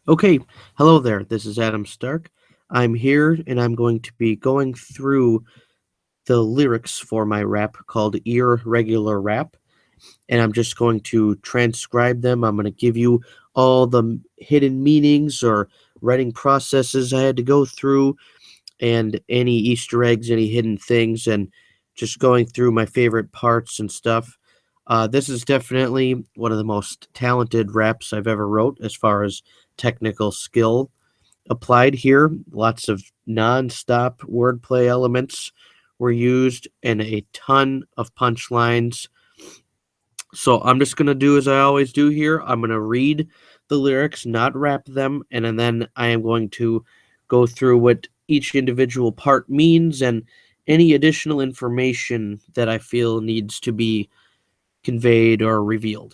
Okay, hello there. This is Adam Stark. I'm here and I'm going to be going through the lyrics for my rap called Irregular Rap, and I'm just going to transcribe them. I'm going to give you all the hidden meanings or writing processes I had to go through, and any Easter eggs, any hidden things, and just going through my favorite parts and stuff. This is definitely one of the most talented raps I've ever wrote as far as technical skill applied here. Lots of non-stop wordplay elements were used and a ton of punchlines. So I'm just going to do as I always do here. I'm going to read the lyrics, not rap them, and then I am going to go through what each individual part means and any additional information that I feel needs to be conveyed or revealed.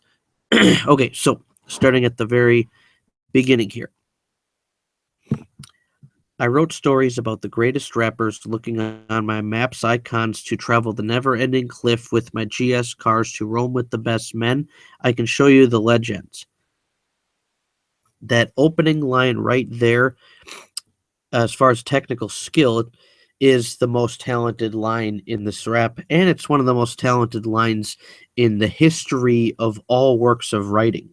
Okay, so starting at the very beginning here. I wrote stories about the greatest rappers looking on my map's icons to travel the never-ending cliff with my GS cars to roam with the best men. I can show you the legends. That opening line right there, as far as technical skill, is the most talented line in this rap, and it's one of the most talented lines in the history of all works of writing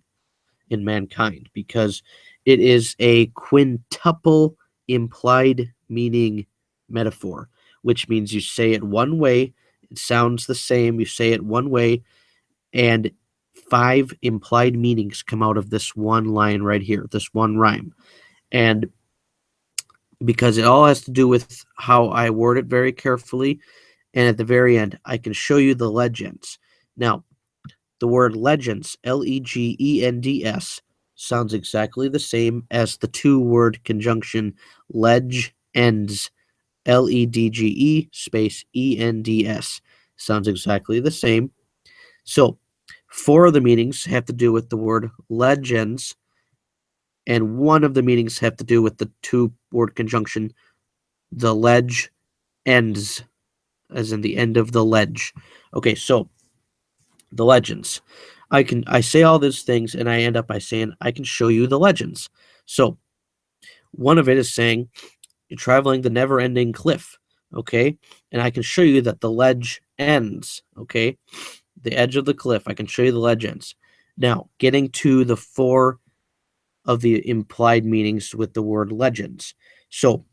in mankind because it is a quintuple implied meaning metaphor, which means you say it one way, it sounds the same, you say it one way, and five implied meanings come out of this one line right here, this one rhyme. And because it all has to do with how I word it very carefully, and at the very end, I can show you the legends. Now, the word legends, Legends, sounds exactly the same as the two-word conjunction ledge ends, Ledge space Ends. Sounds exactly the same. So, four of the meanings have to do with the word legends, and one of the meanings have to do with the two-word conjunction the ledge ends, as in the end of the ledge. Okay, so the legends. I say all these things and I end up by saying I can show you the legends. So one of it is saying you're traveling the never ending cliff, okay? And I can show you that the ledge ends, okay? The edge of the cliff. I can show you the legends. Now, getting to the four of the implied meanings with the word legends. So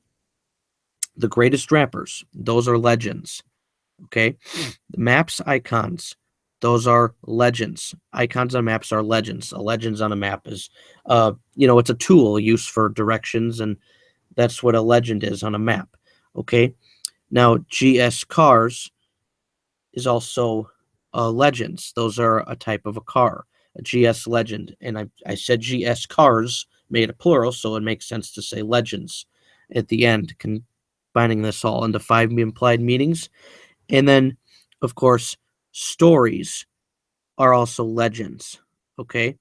the greatest rappers, those are legends. Okay. The maps, icons, those are legends. Icons on maps are legends. A legends on a map is, it's a tool used for directions, and that's what a legend is on a map. Okay. Now, GS cars is also legends. Those are a type of a car, a GS legend. And I said GS cars made a plural, so it makes sense to say legends at the end, combining this all into five implied meanings. And then, of course, stories are also legends. Okay.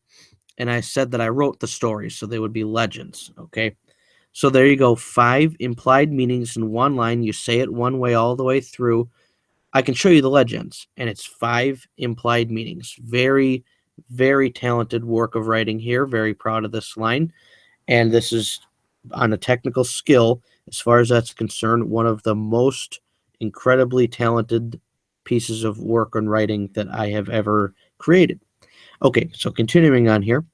And I said that I wrote the stories, so they would be legends. Okay. So there you go. Five implied meanings in one line. You say it one way all the way through. I can show you the legends, and it's five implied meanings. Very, very talented work of writing here. Very proud of this line. And this is on a technical skill, as far as that's concerned, one of the most incredibly talented pieces of work on writing that I have ever created. Okay, so continuing on here.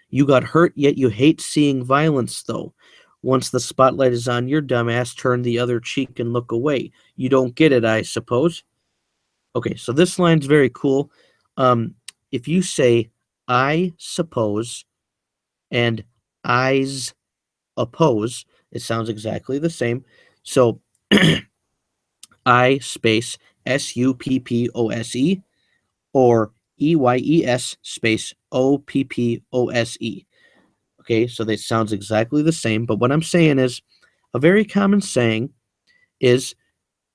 You got hurt, yet you hate seeing violence, though. Once the spotlight is on your dumbass, turn the other cheek and look away. You don't get it, I suppose. Okay, so this line's very cool. If you say, I suppose, and I's oppose, it sounds exactly the same. So I space Suppose or EYES space OPPOSE. Okay, so they sounds exactly the same, but what I'm saying is a very common saying is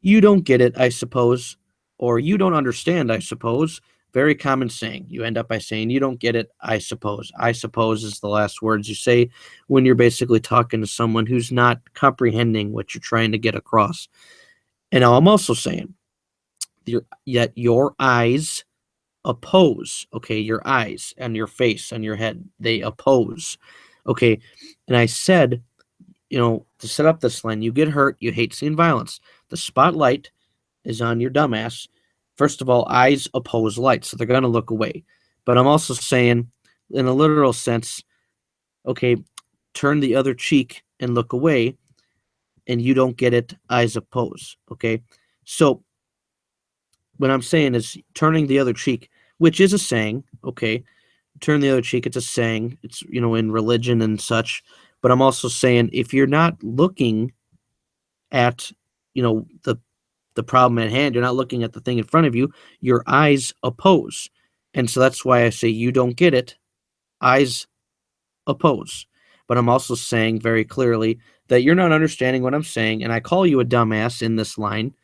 you don't get it, I suppose, or you don't understand, I suppose. Very common saying. You end up by saying you don't get it, I suppose. I suppose is the last words you say when you're basically talking to someone who's not comprehending what you're trying to get across. And now I'm also saying, yet your eyes oppose, okay, your eyes and your face and your head, they oppose. Okay. And I said, to set up this line, you get hurt, you hate seeing violence. The spotlight is on your dumbass. First of all, eyes oppose light, so they're going to look away. But I'm also saying, in a literal sense, okay, turn the other cheek and look away, and you don't get it, eyes oppose. Okay. So what I'm saying is turning the other cheek, which is a saying, okay, turn the other cheek, it's a saying, it's, in religion and such. But I'm also saying if you're not looking at, the problem at hand, you're not looking at the thing in front of you, your eyes oppose. And so that's why I say you don't get it, eyes oppose. But I'm also saying very clearly that you're not understanding what I'm saying, and I call you a dumbass in this line,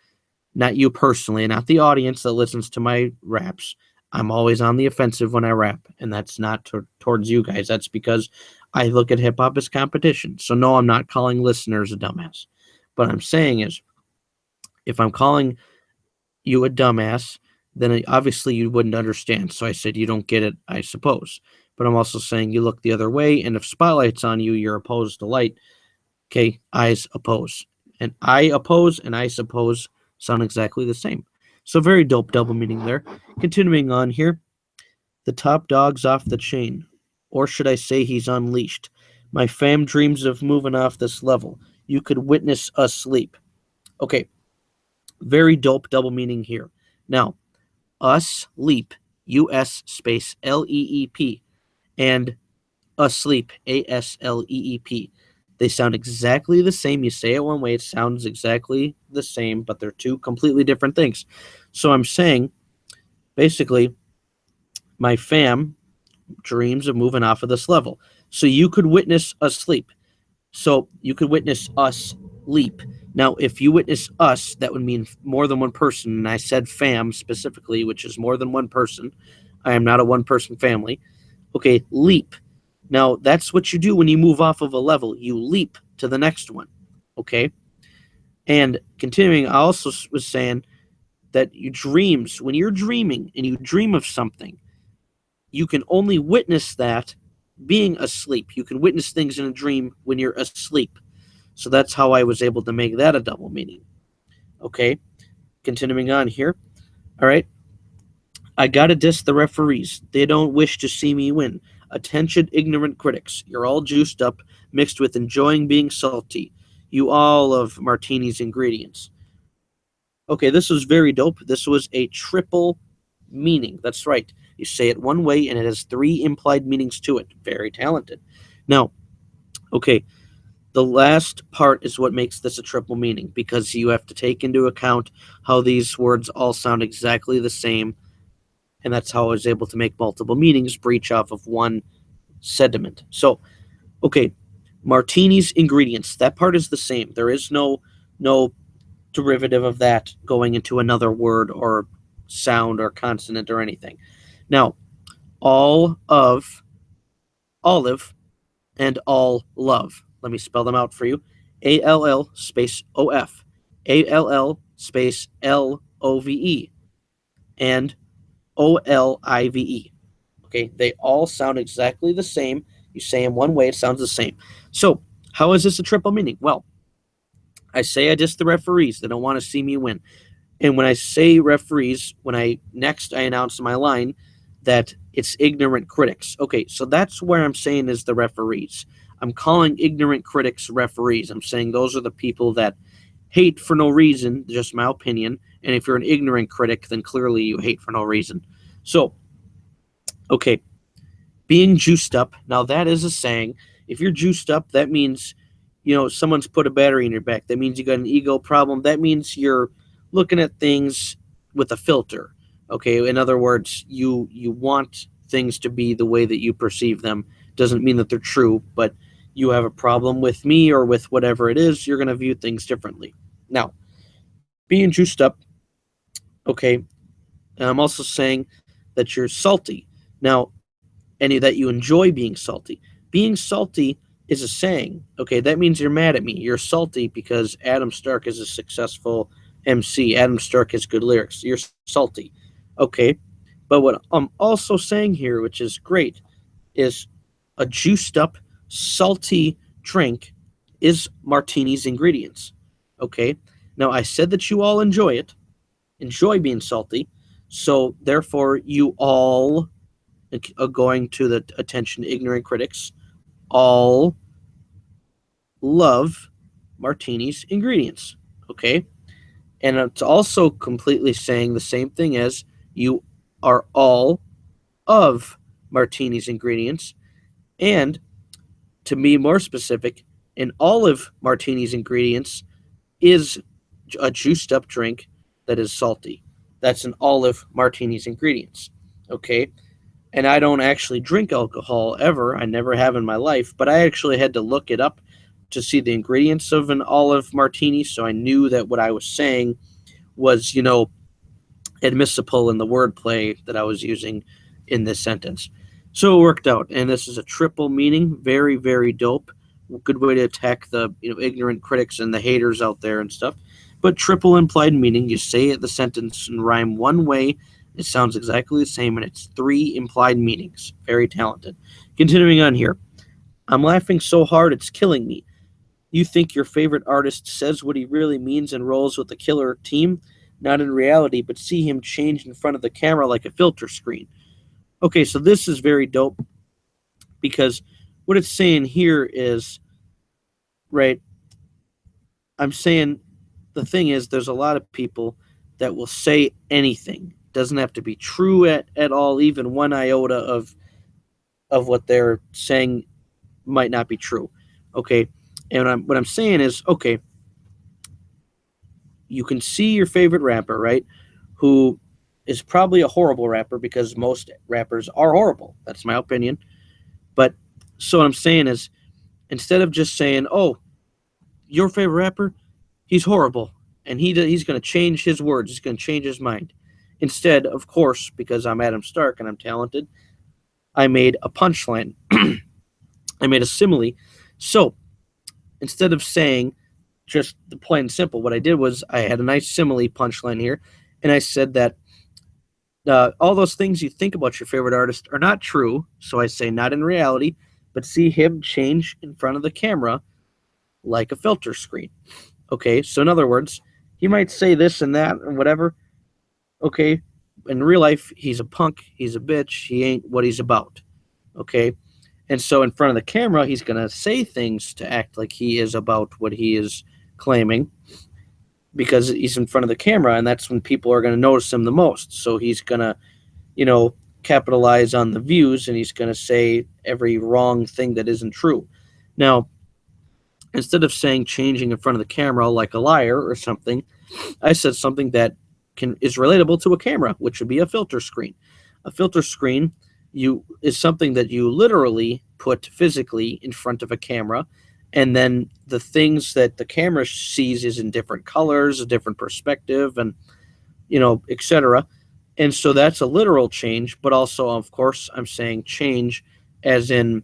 not you personally, not the audience that listens to my raps. I'm always on the offensive when I rap, and that's not towards you guys. That's because I look at hip hop as competition. So no, I'm not calling listeners a dumbass. What I'm saying is, if I'm calling you a dumbass, then obviously you wouldn't understand. So I said you don't get it, I suppose. But I'm also saying you look the other way, and if spotlight's on you, you're opposed to light. Okay, eyes oppose. And I oppose and I suppose sound exactly the same. So very dope double meaning there. Continuing on here, the top dog's off the chain. Or should I say he's unleashed? My fam dreams of moving off this level. You could witness us sleep. Okay, very dope double meaning here. Now, us-leep, US space LEEP, and asleep, ASLEEP. They sound exactly the same. You say it one way, it sounds exactly the same, but they're two completely different things. So I'm saying, basically, my fam dreams of moving off of this level. So you could witness us sleep. So you could witness us leap. Now, if you witness us, that would mean more than one person. And I said fam specifically, which is more than one person. I am not a one-person family. Okay, leap. Now, that's what you do when you move off of a level. You leap to the next one. Okay? And continuing, I also was saying that when you're dreaming and you dream of something, you can only witness that being asleep. You can witness things in a dream when you're asleep. So that's how I was able to make that a double meaning. Okay? Continuing on here. All right. I gotta diss the referees. They don't wish to see me win. Attention, ignorant critics. You're all juiced up, mixed with enjoying being salty. You all of martini's ingredients. Okay, this was very dope. This was a triple meaning. That's right. You say it one way and it has three implied meanings to it. Very talented. Now, okay, the last part is what makes this a triple meaning because you have to take into account how these words all sound exactly the same, and that's how I was able to make multiple meanings breach off of one sediment. So, okay, martini's ingredients. That part is the same. There is no derivative of that going into another word or sound or consonant or anything. Now, all of olive and all love. Let me spell them out for you. ALL space OF. ALL space LOVE. And OLIVE. Okay, they all sound exactly the same. You say them one way, it sounds the same. So, how is this a triple meaning? Well, I say I diss the referees. They don't want to see me win. And when I say referees, I announce my line that it's ignorant critics. Okay, so that's where I'm saying is the referees. I'm calling ignorant critics referees. I'm saying those are the people that hate for no reason, just my opinion. And if you're an ignorant critic, then clearly you hate for no reason. So, okay, being juiced up. Now that is a saying. If you're juiced up, that means, someone's put a battery in your back. That means you got an ego problem. That means you're looking at things with a filter. Okay, in other words, you want things to be the way that you perceive them. Doesn't mean that they're true, but you have a problem with me or with whatever it is, you're going to view things differently. Now, being juiced up, okay, and I'm also saying that you're salty. Now, and that you enjoy being salty. Being salty is a saying. Okay, that means you're mad at me. You're salty because Adam Stark is a successful MC. Adam Stark has good lyrics. You're salty. Okay, but what I'm also saying here, which is great, is a juiced up salty drink is martini's ingredients. Okay? Now, I said that you all enjoy being salty, so therefore you all, going to the attention ignorant critics, all love martini's ingredients. Okay? And it's also completely saying the same thing as you are all of martini's ingredients. And to be more specific, an olive martini's ingredients is a juiced up drink that is salty. That's an olive martini's ingredients. Okay? And I don't actually drink alcohol ever. I never have in my life, but I actually had to look it up to see the ingredients of an olive martini, so I knew that what I was saying was, admissible in the wordplay that I was using in this sentence. So it worked out, and this is a triple meaning. Very, very dope. Good way to attack the ignorant critics and the haters out there and stuff. But triple implied meaning, you say the sentence and rhyme one way, it sounds exactly the same, and it's 3 implied meanings. Very talented. Continuing on here. I'm laughing so hard it's killing me. You think your favorite artist says what he really means and rolls with the killer team? Not in reality, but see him change in front of the camera like a filter screen. Okay, so this is very dope because what it's saying here is, right, I'm saying the thing is there's a lot of people that will say anything. Doesn't have to be true at all, even one iota of what they're saying might not be true. Okay, and what I'm saying is, okay, you can see your favorite rapper, right, who is probably a horrible rapper because most rappers are horrible. That's my opinion. But so what I'm saying is, instead of just saying, oh, your favorite rapper, he's horrible, and he's going to change his words, he's going to change his mind. Instead, of course, because I'm Adam Stark and I'm talented, I made a punchline. I made a simile. So instead of saying just the plain and simple, what I did was I had a nice simile punchline here, and I said that all those things you think about your favorite artist are not true. So I say not in reality, but see him change in front of the camera like a filter screen. Okay, so in other words, he might say this and that and whatever. Okay, in real life, he's a punk, he's a bitch, he ain't what he's about. Okay, and so in front of the camera, he's going to say things to act like he is about what he is claiming because he's in front of the camera, and that's when people are going to notice him the most. So he's going to, capitalize on the views, and he's going to say every wrong thing that isn't true. Now, instead of saying changing in front of the camera like a liar or something, I said something that is relatable to a camera, which would be a filter screen. A filter screen is something that you literally put physically in front of a camera, and then the things that the camera sees is in different colors, a different perspective, and etc. And so that's a literal change, but also, of course, I'm saying change as in,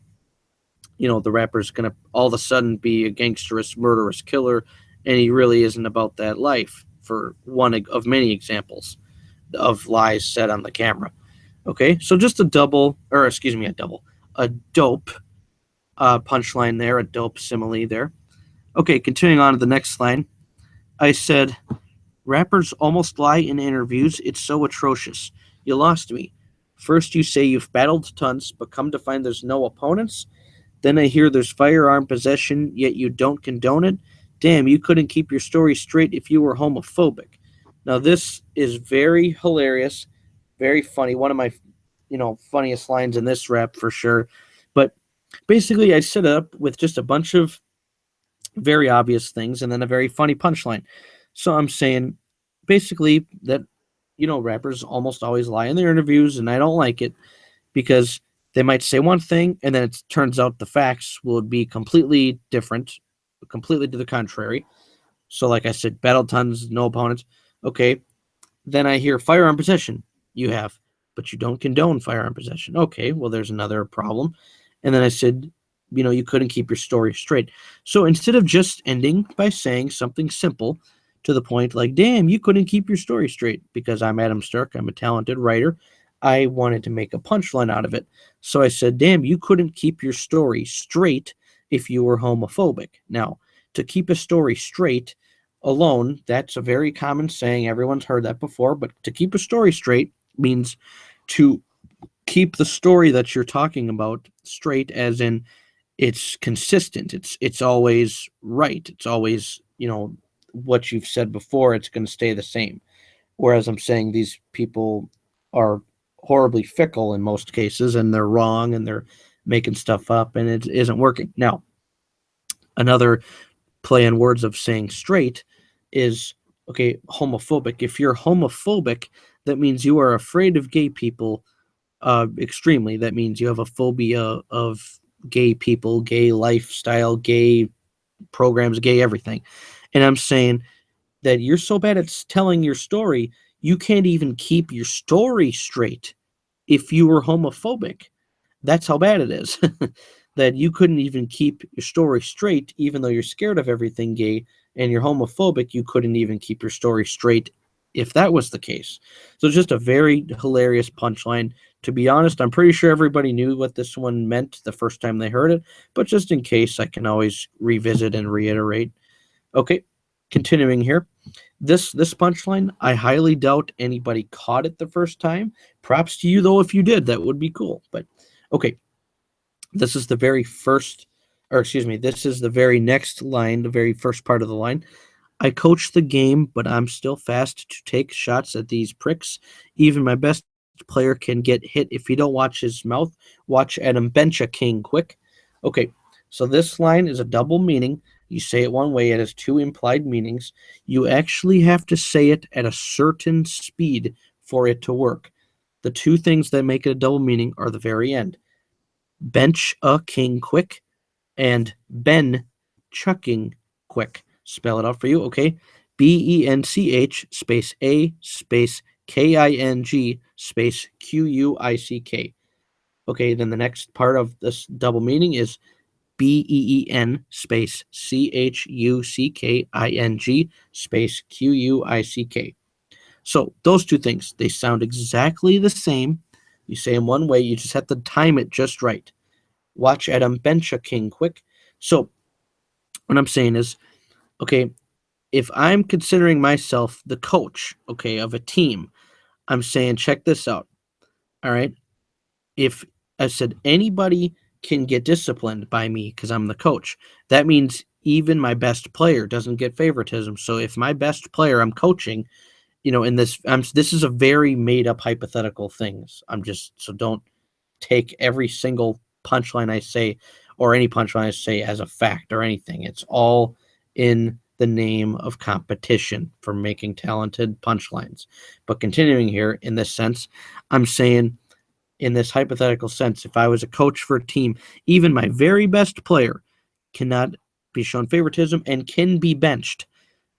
the rapper's going to all of a sudden be a gangsterous, murderous killer, and he really isn't about that life, for one of many examples of lies said on the camera. Okay, so just a dope punchline there, a dope simile there. Okay, continuing on to the next line. I said, rappers almost lie in interviews. It's so atrocious. You lost me. First you say you've battled tons, but come to find there's no opponents. Then I hear there's firearm possession, yet you don't condone it. Damn, you couldn't keep your story straight if you were homophobic. Now, this is very hilarious, very funny. One of my, funniest lines in this rap for sure. But basically, I set it up with just a bunch of very obvious things and then a very funny punchline. So I'm saying basically that, rappers almost always lie in their interviews, and I don't like it because they might say one thing, and then it turns out the facts will be completely different, completely to the contrary. So like I said, battle tons, no opponents. Okay. Then I hear firearm possession. You have, but you don't condone firearm possession. Okay, well, there's another problem. And then I said, you couldn't keep your story straight. So instead of just ending by saying something simple to the point like, damn, you couldn't keep your story straight, because I'm Adam Stark, I'm a talented writer, I wanted to make a punchline out of it. So I said, damn, you couldn't keep your story straight if you were homophobic. Now, to keep a story straight alone, that's a very common saying. Everyone's heard that before, but to keep a story straight means to keep the story that you're talking about straight, as in it's consistent. It's always right. It's always, what you've said before, it's going to stay the same. Whereas I'm saying these people are horribly fickle in most cases, and they're wrong, and they're making stuff up, and it isn't working. Now, another play on words of saying straight is, okay, homophobic. If you're homophobic, that means you are afraid of gay people extremely. That means you have a phobia of gay people, gay lifestyle, gay programs, gay everything. And I'm saying that you're so bad at telling your story, you can't even keep your story straight if you were homophobic. That's how bad it is. That you couldn't even keep your story straight, even though you're scared of everything gay and you're homophobic, you couldn't even keep your story straight if that was the case. So it's just a very hilarious punchline. To be honest, I'm pretty sure everybody knew what this one meant the first time they heard it, but just in case, I can always revisit and reiterate. Okay, continuing here. This punchline, I highly doubt anybody caught it the first time. Props to you though if you did. That would be cool. But okay, this is the very first, or excuse me, this is the very next line, the very first part of the line. I coach the game, but I'm still fast to take shots at these pricks. Even my best player can get hit if you don't watch his mouth. Watch Adam bench a king quick. Okay, so this line is a double meaning. You say it one way, it has two implied meanings. You actually have to say it at a certain speed for it to work. The two things that make it a double meaning are the very end. Bench a king quick and Ben chucking quick. Spell it out for you, okay? BENCH space A space KING space QUICK. Okay, then the next part of this double meaning is BEEN space CHUCKING space QUICK. So those two things, they sound exactly the same. You say them one way, you just have to time it just right. Watch Adam bench a king quick. So what I'm saying is, okay, if I'm considering myself the coach, okay, of a team, I'm saying, check this out. All right. If I said anybody can get disciplined by me because I'm the coach, that means even my best player doesn't get favoritism. So if my best player I'm coaching, in this, this is a very made up hypothetical things. So don't take every single punchline I say or any punchline I say as a fact or anything. It's all in the name of competition for making talented punchlines. But continuing here in this sense, I'm saying in this hypothetical sense, if I was a coach for a team, even my very best player cannot be shown favoritism and can be benched.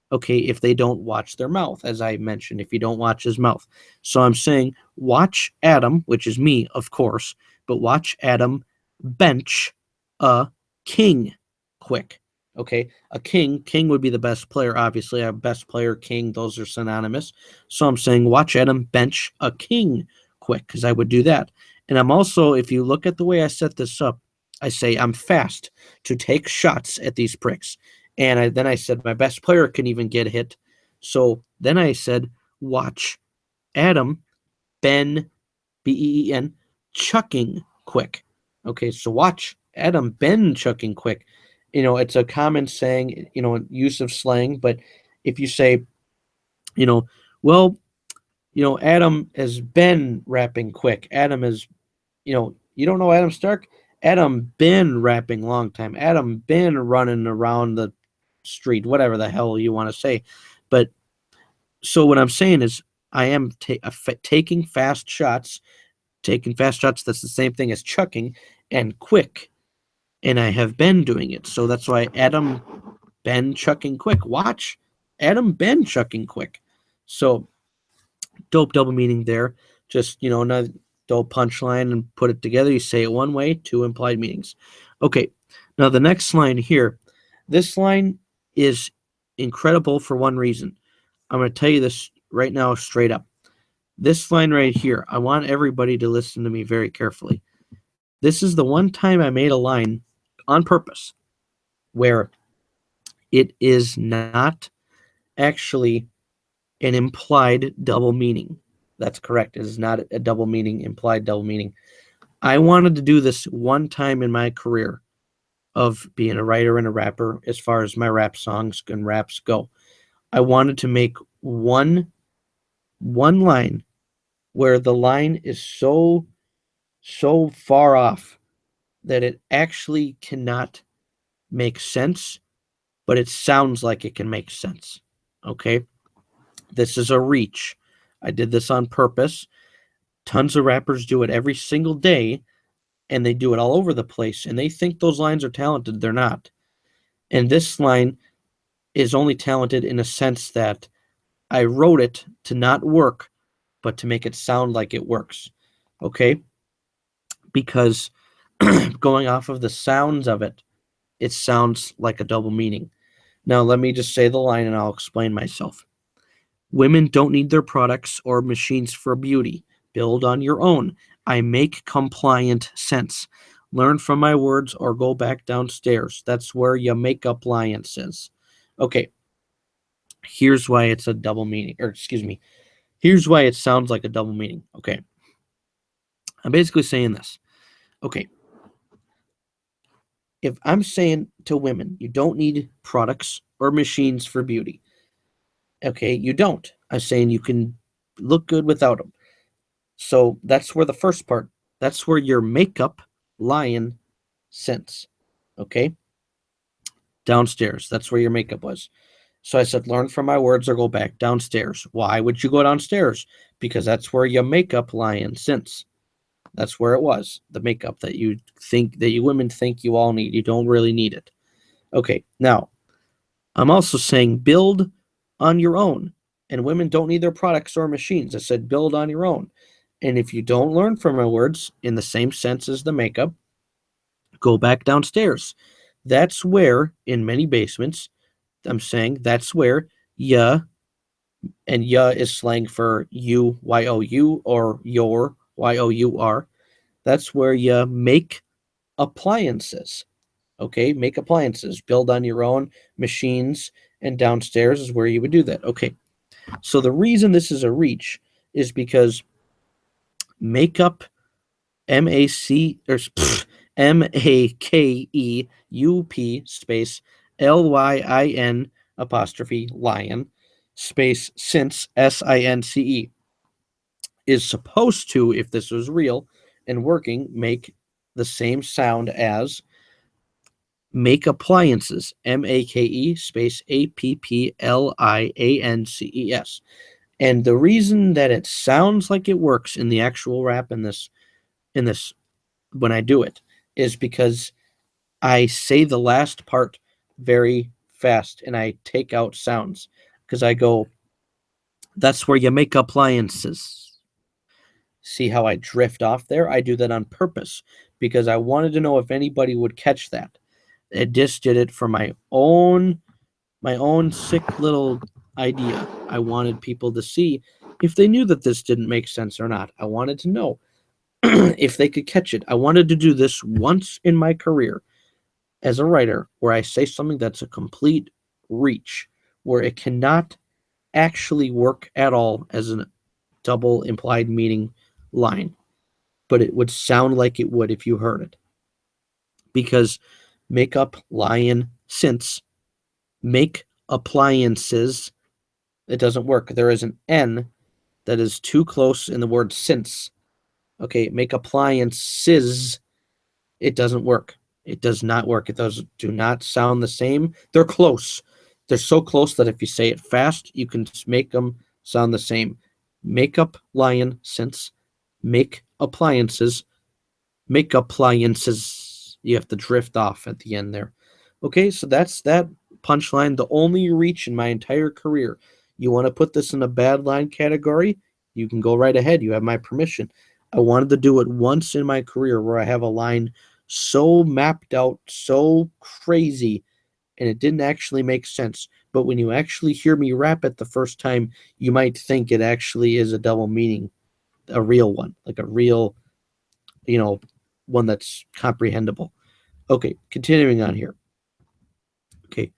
Okay, if they don't watch their mouth, as I mentioned, if you don't watch his mouth. So I'm saying watch Adam, which is me, of course, but watch Adam bench a king quick. Okay, a king would be the best player, obviously. A best player, king, those are synonymous. So I'm saying watch Adam bench a king quick, because I would do that. And I'm also, if you look at the way I set this up, I say I'm fast to take shots at these pricks. And then I said my best player can even get hit. So then I said, watch Adam Ben chucking quick. Okay, so watch Adam Ben chucking quick. It's a common saying, use of slang. But if you say, well, Adam has been rapping quick. Adam is, you don't know Adam Stark? Adam been rapping long time. Adam been running around the street, whatever the hell you want to say. But so what I'm saying is I am taking fast shots. Taking fast shots, that's the same thing as chucking, and quick. And I have been doing it. So that's why Adam been chucking quick. Watch Adam been chucking quick. So dope double meaning there. Just, another dope punchline and put it together. You say it one way, two implied meanings. Okay, now the next line here. This line is incredible for one reason. I'm going to tell you this right now straight up. This line right here, I want everybody to listen to me very carefully. This is the one time I made a line on purpose where it is not actually an implied double meaning. That's correct. It is not a double meaning, implied double meaning. I wanted to do this one time in my career of being a writer and a rapper as far as my rap songs and raps go. I wanted to make one line where the line is so far off that it actually cannot make sense, but it sounds like it can make sense. Okay? This is a reach. I did this on purpose. Tons of rappers do it every single day, and they do it all over the place, and they think those lines are talented. They're not. And this line is only talented in a sense that I wrote it to not work, but to make it sound like it works. Okay? Because going off of the sounds of it, it sounds like a double meaning. Now, let me just say the line and I'll explain myself. Women don't need their products or machines for beauty. Build on your own. I make compliant sense. Learn from my words or go back downstairs. That's where your makeup liance is. Okay, here's why it's a double meaning. Or, excuse me, here's why it sounds like a double meaning. Okay, I'm basically saying this. Okay, if I'm saying to women, you don't need products or machines for beauty. Okay, you don't. I'm saying you can look good without them. So that's where the first part, that's where your makeup lion sits. Okay, downstairs. That's where your makeup was. So I said, learn from my words or go back downstairs. Why would you go downstairs? Because that's where your makeup lion sits. That's where it was. The makeup that you think that you women think you all need. You don't really need it. Okay, now I'm also saying build on your own. And women don't need their products or machines. I said build on your own. And if you don't learn from my words in the same sense as the makeup, go back downstairs. That's where, in many basements, I'm saying that's where ya, and ya is slang for you, Y-O-U, or your, Y-O-U-R. That's where you make appliances. Okay, make appliances. Build on your own machines, and downstairs is where you would do that. Okay, so the reason this is a reach is because makeup, M-A-C, or M-A-K-E-U-P space L-Y-I-N apostrophe lion space since S-I-N-C-E is supposed to, if this was real and working, make the same sound as make appliances, M-A-K-E space A-P-P-L-I-A-N-C-E-S. And the reason that it sounds like it works in the actual rap in this when I do it is because I say the last part very fast and I take out sounds because I go, that's where you make appliances. See how I drift off there? I do that on purpose because I wanted to know if anybody would catch that. I just did it for my own sick little idea. I wanted people to see if they knew that this didn't make sense or not. I wanted to know if they could catch it. I wanted to do this once in my career as a writer where I say something that's a complete reach, where it cannot actually work at all as a double implied meaning line, but it would sound like it would if you heard it. Because makeup, lion, since, make appliances, it doesn't work. There is an N that is too close in the word since. Okay, make appliances, it doesn't work. It does not work. It does do not sound the same. They're close. They're so close that if you say it fast, you can just make them sound the same. Makeup, lion, since, make appliances, make appliances. You have to drift off at the end there. Okay, so that's that punchline. The only reach in my entire career. You want to put this in a bad line category? You can go right ahead. You have my permission. I wanted to do it once in my career where I have a line so mapped out, so crazy, and it didn't actually make sense, but when you actually hear me rap it the first time, you might think it actually is a double meaning, a real one, like a real, you know, one that's comprehensible. Okay, continuing on here. Okay,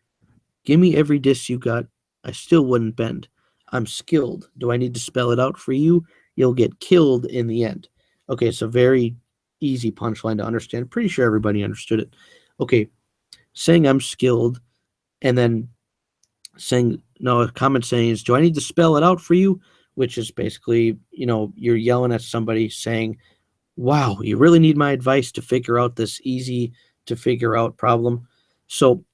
give me every diss you got. I still wouldn't bend. I'm skilled. Do I need to spell it out for you? You'll get killed in the end. Okay, it's a very easy punchline to understand. Pretty sure everybody understood it. Okay, saying I'm skilled and then saying, no, a comment saying is, do I need to spell it out for you? Which is basically, you're yelling at somebody saying, wow, you really need my advice to figure out this easy to figure out problem. So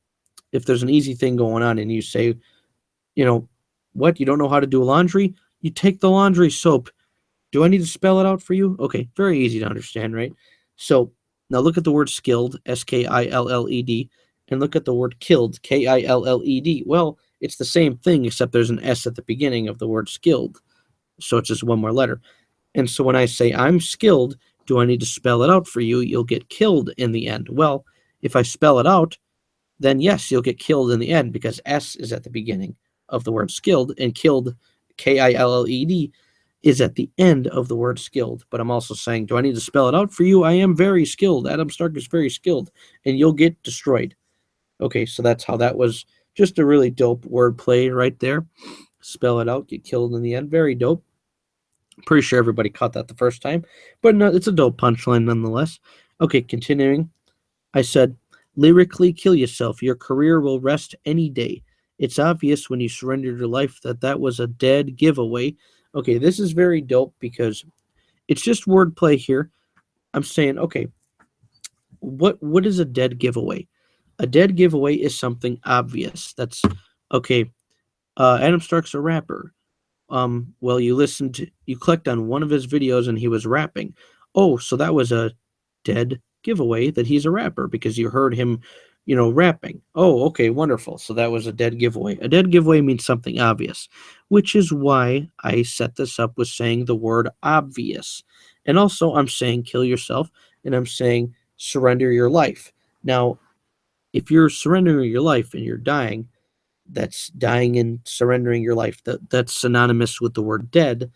if there's an easy thing going on and you say, what, you don't know how to do laundry? You take the laundry soap. Do I need to spell it out for you? Okay, very easy to understand, right? So now look at the word skilled, skilled, and look at the word killed, killed. Well, it's the same thing except there's an S at the beginning of the word skilled. So it's just one more letter. And so when I say I'm skilled, do I need to spell it out for you? You'll get killed in the end. Well, if I spell it out, then yes, you'll get killed in the end because S is at the beginning of the word skilled, and killed, killed, is at the end of the word skilled. But I'm also saying, do I need to spell it out for you? I am very skilled. Adam Stark is very skilled, and you'll get destroyed. Okay, so that's how that was. Just a really dope wordplay right there. Spell it out, get killed in the end. Very dope. Pretty sure everybody caught that the first time, but no, it's a dope punchline nonetheless. Okay, continuing. I said, lyrically kill yourself. Your career will rest any day. It's obvious when you surrendered your life that that was a dead giveaway. Okay, this is very dope because it's just wordplay here. I'm saying, okay, what is a dead giveaway? A dead giveaway is something obvious. That's okay. Adam Stark's a rapper. Well, you clicked on one of his videos and he was rapping. Oh, so that was a dead giveaway that he's a rapper because you heard him, rapping. Oh, okay, wonderful. So that was a dead giveaway. A dead giveaway means something obvious, which is why I set this up with saying the word obvious. And also, I'm saying kill yourself, and I'm saying surrender your life. Now, if you're surrendering your life and you're dying, that's dying and surrendering your life. That's synonymous with the word dead,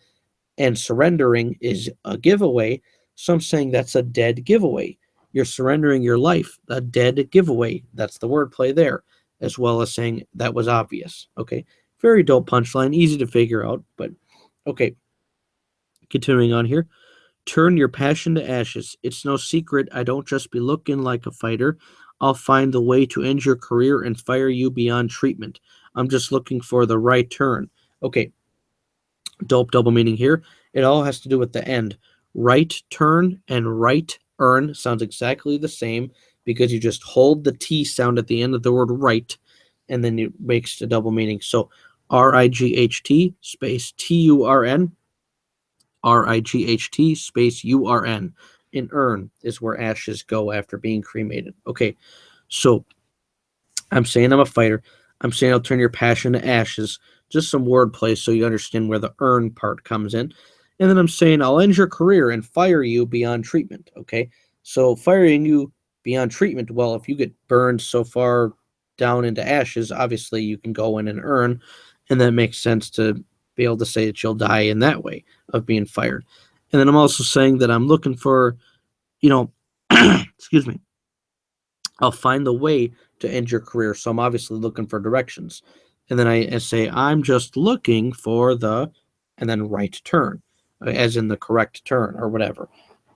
and surrendering is a giveaway. So I'm saying that's a dead giveaway. You're surrendering your life, a dead giveaway. That's the wordplay there, as well as saying that was obvious. Okay, very dope punchline, easy to figure out, but okay. Continuing on here. Turn your passion to ashes. It's no secret I don't just be looking like a fighter. I'll find the way to end your career and fire you beyond treatment. I'm just looking for the right turn. Okay, dope double meaning here. It all has to do with the end. Right turn and right earn sounds exactly the same because you just hold the T sound at the end of the word right, and then it makes a double meaning. So RIGHT space TURN, RIGHT space URN. In urn is where ashes go after being cremated. Okay, so I'm saying I'm a fighter. I'm saying I'll turn your passion to ashes. Just some wordplay so you understand where the earn part comes in. And then I'm saying I'll end your career and fire you beyond treatment. Okay, so firing you beyond treatment. Well, if you get burned so far down into ashes, obviously you can go in and earn, and that makes sense to be able to say that you'll die in that way of being fired. And then I'm also saying that I'm looking for, excuse me, I'll find the way to end your career. So I'm obviously looking for directions. And then I say, I'm just looking for the, and then right turn, as in the correct turn or whatever,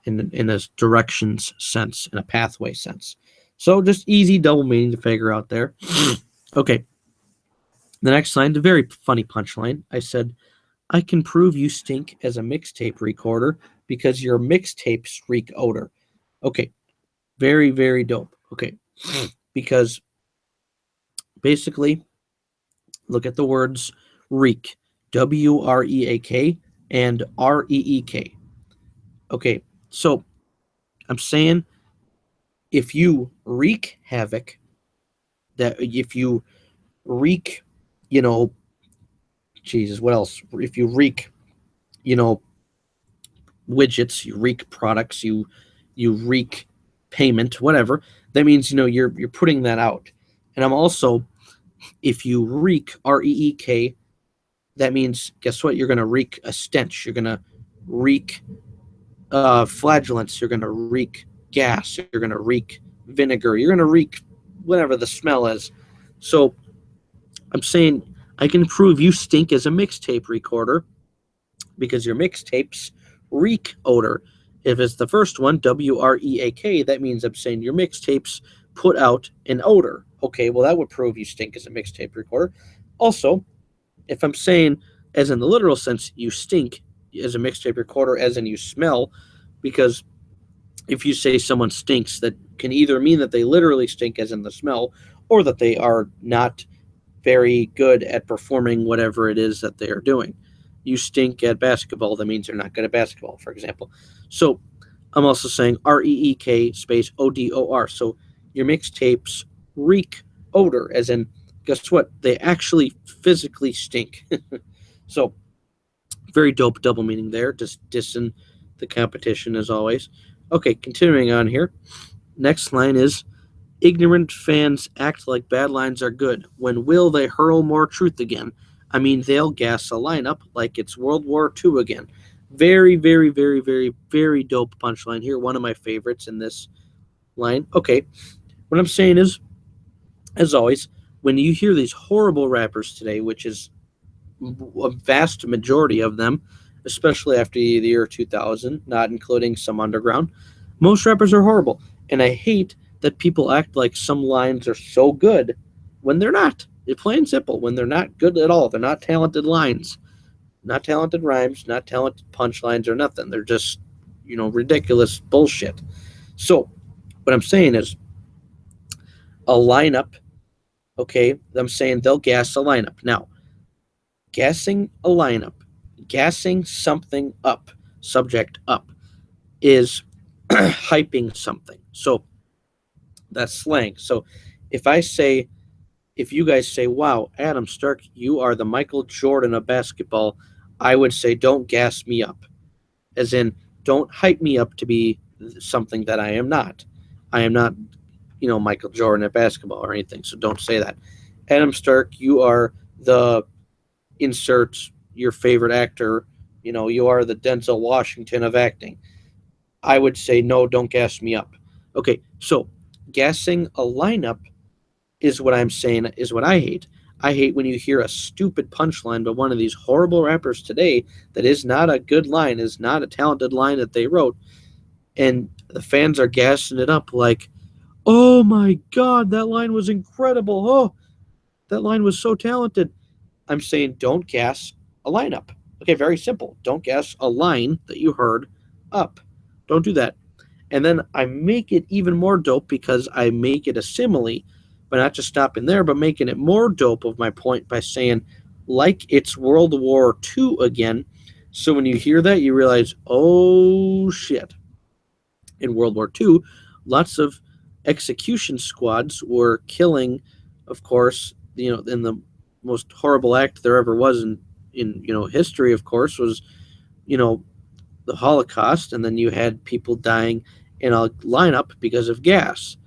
in a directions sense, in a pathway sense. So just easy double meaning to figure out there. Okay. The next line, the very funny punchline. I said, I can prove you stink as a mixtape recorder because your mixtapes reek odor. Okay. Very, very dope. Okay. Because basically, look at the words reek, WREAK, and REEK. Okay. So I'm saying if you wreak havoc, that if you wreak, you know, Jesus, what else? If you wreak, you know, widgets, you wreak products, you wreak payment, whatever. That means you're putting that out. And I'm also If you reek, R-E-E-K, that means, guess what? You're going to reek a stench. You're going to reek flagellants. You're going to reek gas. You're going to reek vinegar. You're going to reek whatever the smell is. So I'm saying I can prove you stink as a mixtape recorder because your mixtapes reek odor. If it's the first one, W-R-E-A-K, that means I'm saying your mixtapes put out an odor. Okay, well, that would prove you stink as a mixtape recorder. Also, if I'm saying, as in the literal sense, you stink as a mixtape recorder, as in you smell, because if you say someone stinks, that can either mean that they literally stink, as in the smell, or that they are not very good at performing whatever it is that they are doing. You stink at basketball, that means you're not good at basketball, for example. So I'm also saying R-E-E-K space O-D-O-R. So your mixtapes reek odor, as in, guess what? They actually physically stink. So very dope double meaning there, just dissing the competition as always. Okay, continuing on here. Next line is, ignorant fans act like bad lines are good. When will they hurl more truth again? I mean, they'll gas a lineup like it's World War II again. Very, very, very, very, very dope punchline here. One of my favorites in this line. Okay, what I'm saying is, as always, when you hear these horrible rappers today, which is a vast majority of them, especially after the year 2000, not including some underground, most rappers are horrible. And I hate that people act like some lines are so good when they're not. It's plain and simple. When they're not good at all, they're not talented lines, not talented rhymes, not talented punchlines or nothing. They're just, ridiculous bullshit. So what I'm saying is a lineup, okay, I'm saying they'll gas a lineup. Now, gassing a lineup, gassing something up, subject up, is hyping something. So that's slang. So if you guys say, wow, Adam Stark, you are the Michael Jordan of basketball, I would say, don't gas me up. As in, don't hype me up to be something that I am not. I am not, Michael Jordan at basketball or anything. So don't say that. Adam Stark, you are the insert your favorite actor. You are the Denzel Washington of acting. I would say, no, don't gas me up. Okay, so gassing a lineup is what I'm saying is what I hate. I hate when you hear a stupid punchline by one of these horrible rappers today that is not a good line, is not a talented line that they wrote, and the fans are gassing it up like, oh my God, that line was incredible. Oh, that line was so talented. I'm saying don't gas a lineup. Okay, very simple. Don't gas a line that you heard up. Don't do that. And then I make it even more dope because I make it a simile, but not just stopping there, but making it more dope of my point by saying, like it's World War II again. So when you hear that, you realize, oh shit. In World War II, lots of execution squads were killing, of course, in the most horrible act there ever was in history, of course, was, the Holocaust, and then you had people dying in a lineup because of gas,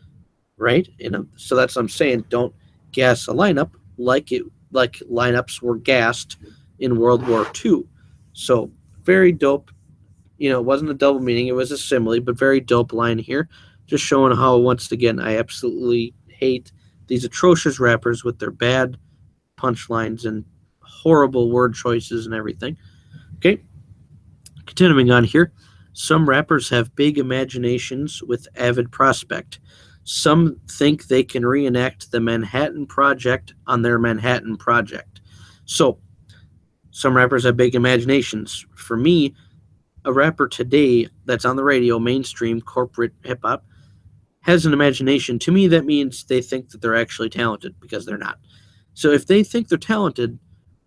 right? So that's what I'm saying. Don't gas a lineup like lineups were gassed in World War II. So very dope. It wasn't a double meaning; it was a simile, but very dope line here, just showing how once again I absolutely hate these atrocious rappers with their bad punchlines and horrible word choices and everything. Okay. Continuing on here, some rappers have big imaginations with avid prospect. Some think they can reenact the Manhattan Project on their Manhattan Project. So, some rappers have big imaginations. For me, a rapper today that's on the radio, mainstream, corporate hip hop, has an imagination. To me, that means they think that they're actually talented because they're not. So, if they think they're talented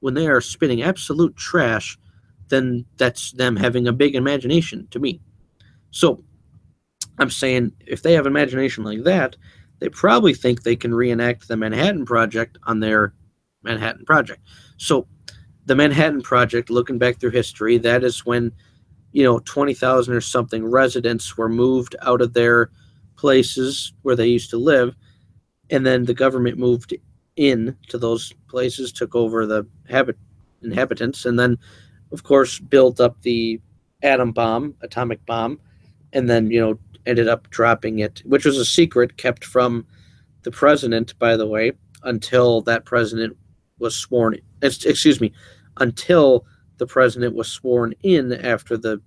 when they are spitting absolute trash, then that's them having a big imagination to me. So I'm saying if they have imagination like that, they probably think they can reenact the Manhattan Project on their Manhattan Project. So the Manhattan Project, looking back through history, that is when 20,000 or something residents were moved out of their places where they used to live, and then the government moved in to those places, took over the inhabitants, and then, of course, built up the atomic bomb, and then ended up dropping it, which was a secret kept from the president, by the way, until that president was sworn. Excuse me, until the president was sworn in after the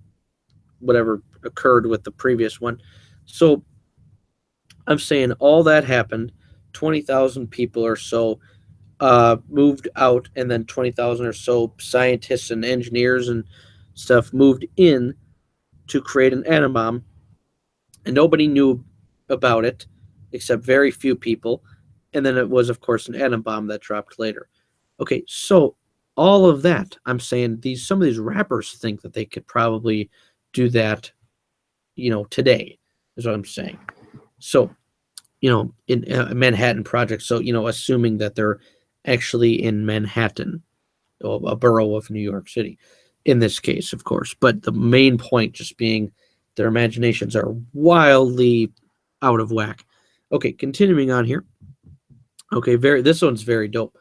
whatever occurred with the previous one. So I'm saying all that happened. 20,000 people or so moved out, and then 20,000 or so scientists and engineers and stuff moved in to create an atom bomb, and nobody knew about it except very few people. And then it was, of course, an atom bomb that dropped later. Okay, so all of that, I'm saying some of these rappers think that they could probably do that, today, is what I'm saying. So, in a Manhattan Project. So, assuming that they're actually in Manhattan, a borough of New York City, in this case, of course. But the main point just being their imaginations are wildly out of whack. Okay, continuing on here. Okay, this one's very dope.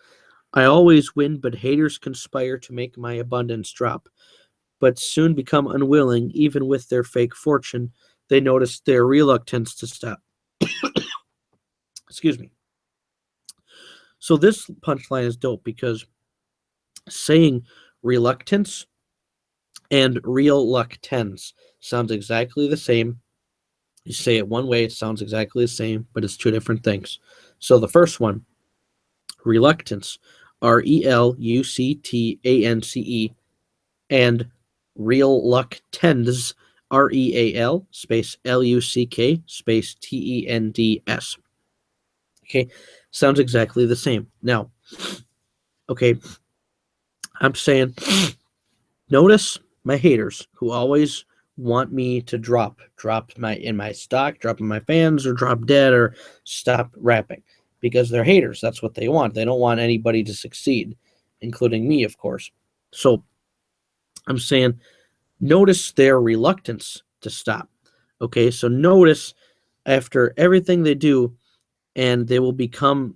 I always win, but haters conspire to make my abundance drop, but soon become unwilling, even with their fake fortune. They notice their reluctance to stop. Excuse me. So this punchline is dope because saying reluctance and real luck tens sounds exactly the same. You say it one way, it sounds exactly the same, but it's two different things. So the first one, reluctance, reluctance, and real luck tends, real space luck space tends. Okay, sounds exactly the same. Now, okay, I'm saying, notice my haters who always want me to drop my stock, drop in my fans, or drop dead, or stop rapping, because they're haters. That's what they want. They don't want anybody to succeed, including me, of course. So I'm saying, notice their reluctance to stop. Okay, so notice after everything they do, and they will become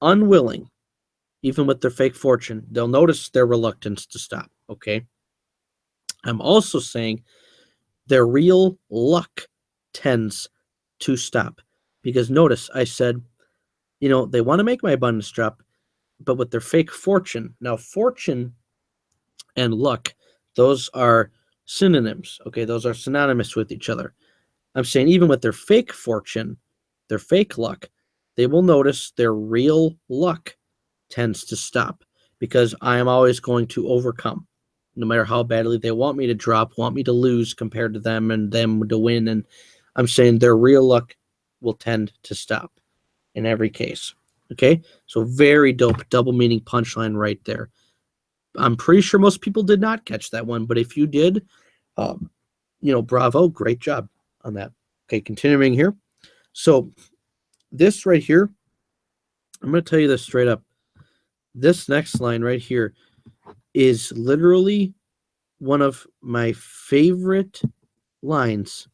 unwilling, even with their fake fortune, they'll notice their reluctance to stop. Okay. I'm also saying their real luck tends to stop, because notice I said, they want to make my abundance drop, but with their fake fortune. Now, fortune and luck, those are synonyms. Okay. Those are synonymous with each other. I'm saying even with their fake fortune, their fake luck, they will notice their real luck tends to stop, because I am always going to overcome, no matter how badly they want me to drop, want me to lose compared to them, and them to win. And I'm saying their real luck will tend to stop in every case. Okay, so very dope double meaning punchline right there. I'm pretty sure most people did not catch that one, but if you did, bravo, great job on that. Okay, continuing here. So this right here, I'm going to tell you this straight up. This next line right here is literally one of my favorite lines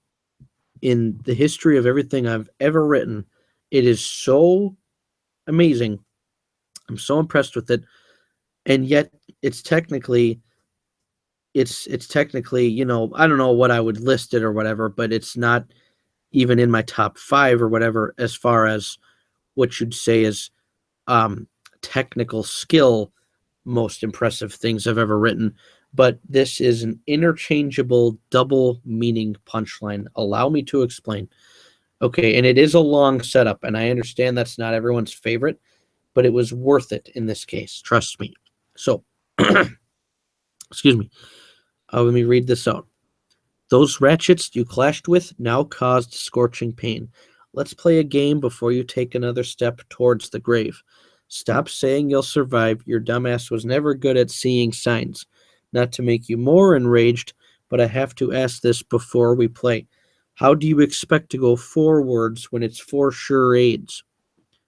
in the history of everything I've ever written. It is so amazing. I'm so impressed with it. And yet it's technically, I don't know what I would list it or whatever, but it's not even in my top 5 or whatever, as far as what you'd say is technical skill, most impressive things I've ever written. But this is an interchangeable double meaning punchline. Allow me to explain. Okay, and it is a long setup, and I understand that's not everyone's favorite, but it was worth it in this case. Trust me. So, excuse me. Let me read this out. Those ratchets you clashed with now caused scorching pain. Let's play a game before you take another step towards the grave. Stop saying you'll survive. Your dumbass was never good at seeing signs. Not to make you more enraged, but I have to ask this before we play. How do you expect to go forwards when it's for sure AIDS?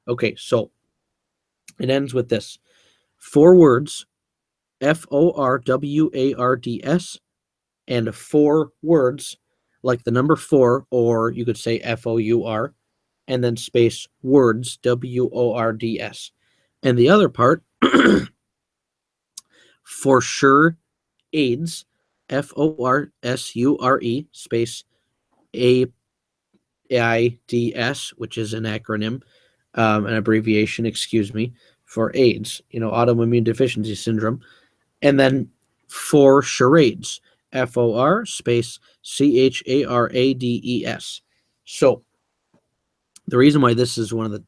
Okay, so it ends with this. 4 words, FORWARDS, and 4 words, like the number 4, or you could say FOUR, and then space words, WORDS. And the other part, for sure, AIDS, FORSURE, space AIDS, which is an acronym, an abbreviation, excuse me, for AIDS, autoimmune deficiency syndrome. And then for charades, FOR space CHARADES. So the reason why this is one of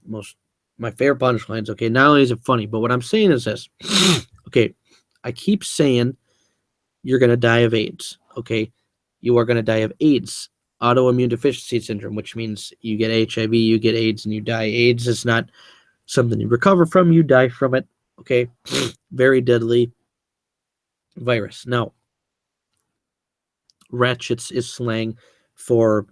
my favorite punchlines, okay, not only is it funny, but what I'm saying is this. Okay, I keep saying you're going to die of AIDS, okay? You are going to die of AIDS, autoimmune deficiency syndrome, which means you get HIV, you get AIDS, and you die. AIDS is not something you recover from, you die from it, okay? Very deadly virus. Now, ratchets is slang for,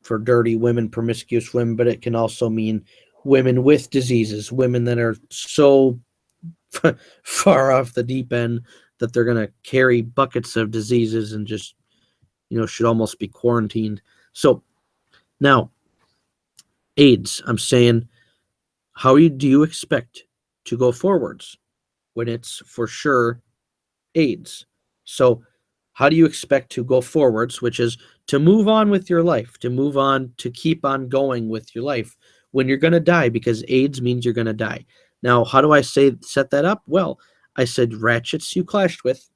for dirty women, promiscuous women, but it can also mean women with diseases, women that are so far off the deep end that they're going to carry buckets of diseases and just, should almost be quarantined. So now, AIDS, I'm saying, how do you expect to go forwards when it's for sure AIDS? So how do you expect to go forwards, which is to move on with your life, to move on, to keep on going with your life when you're going to die, because AIDS means you're going to die. Now, how do I set that up? Well, I said ratchets you clashed with,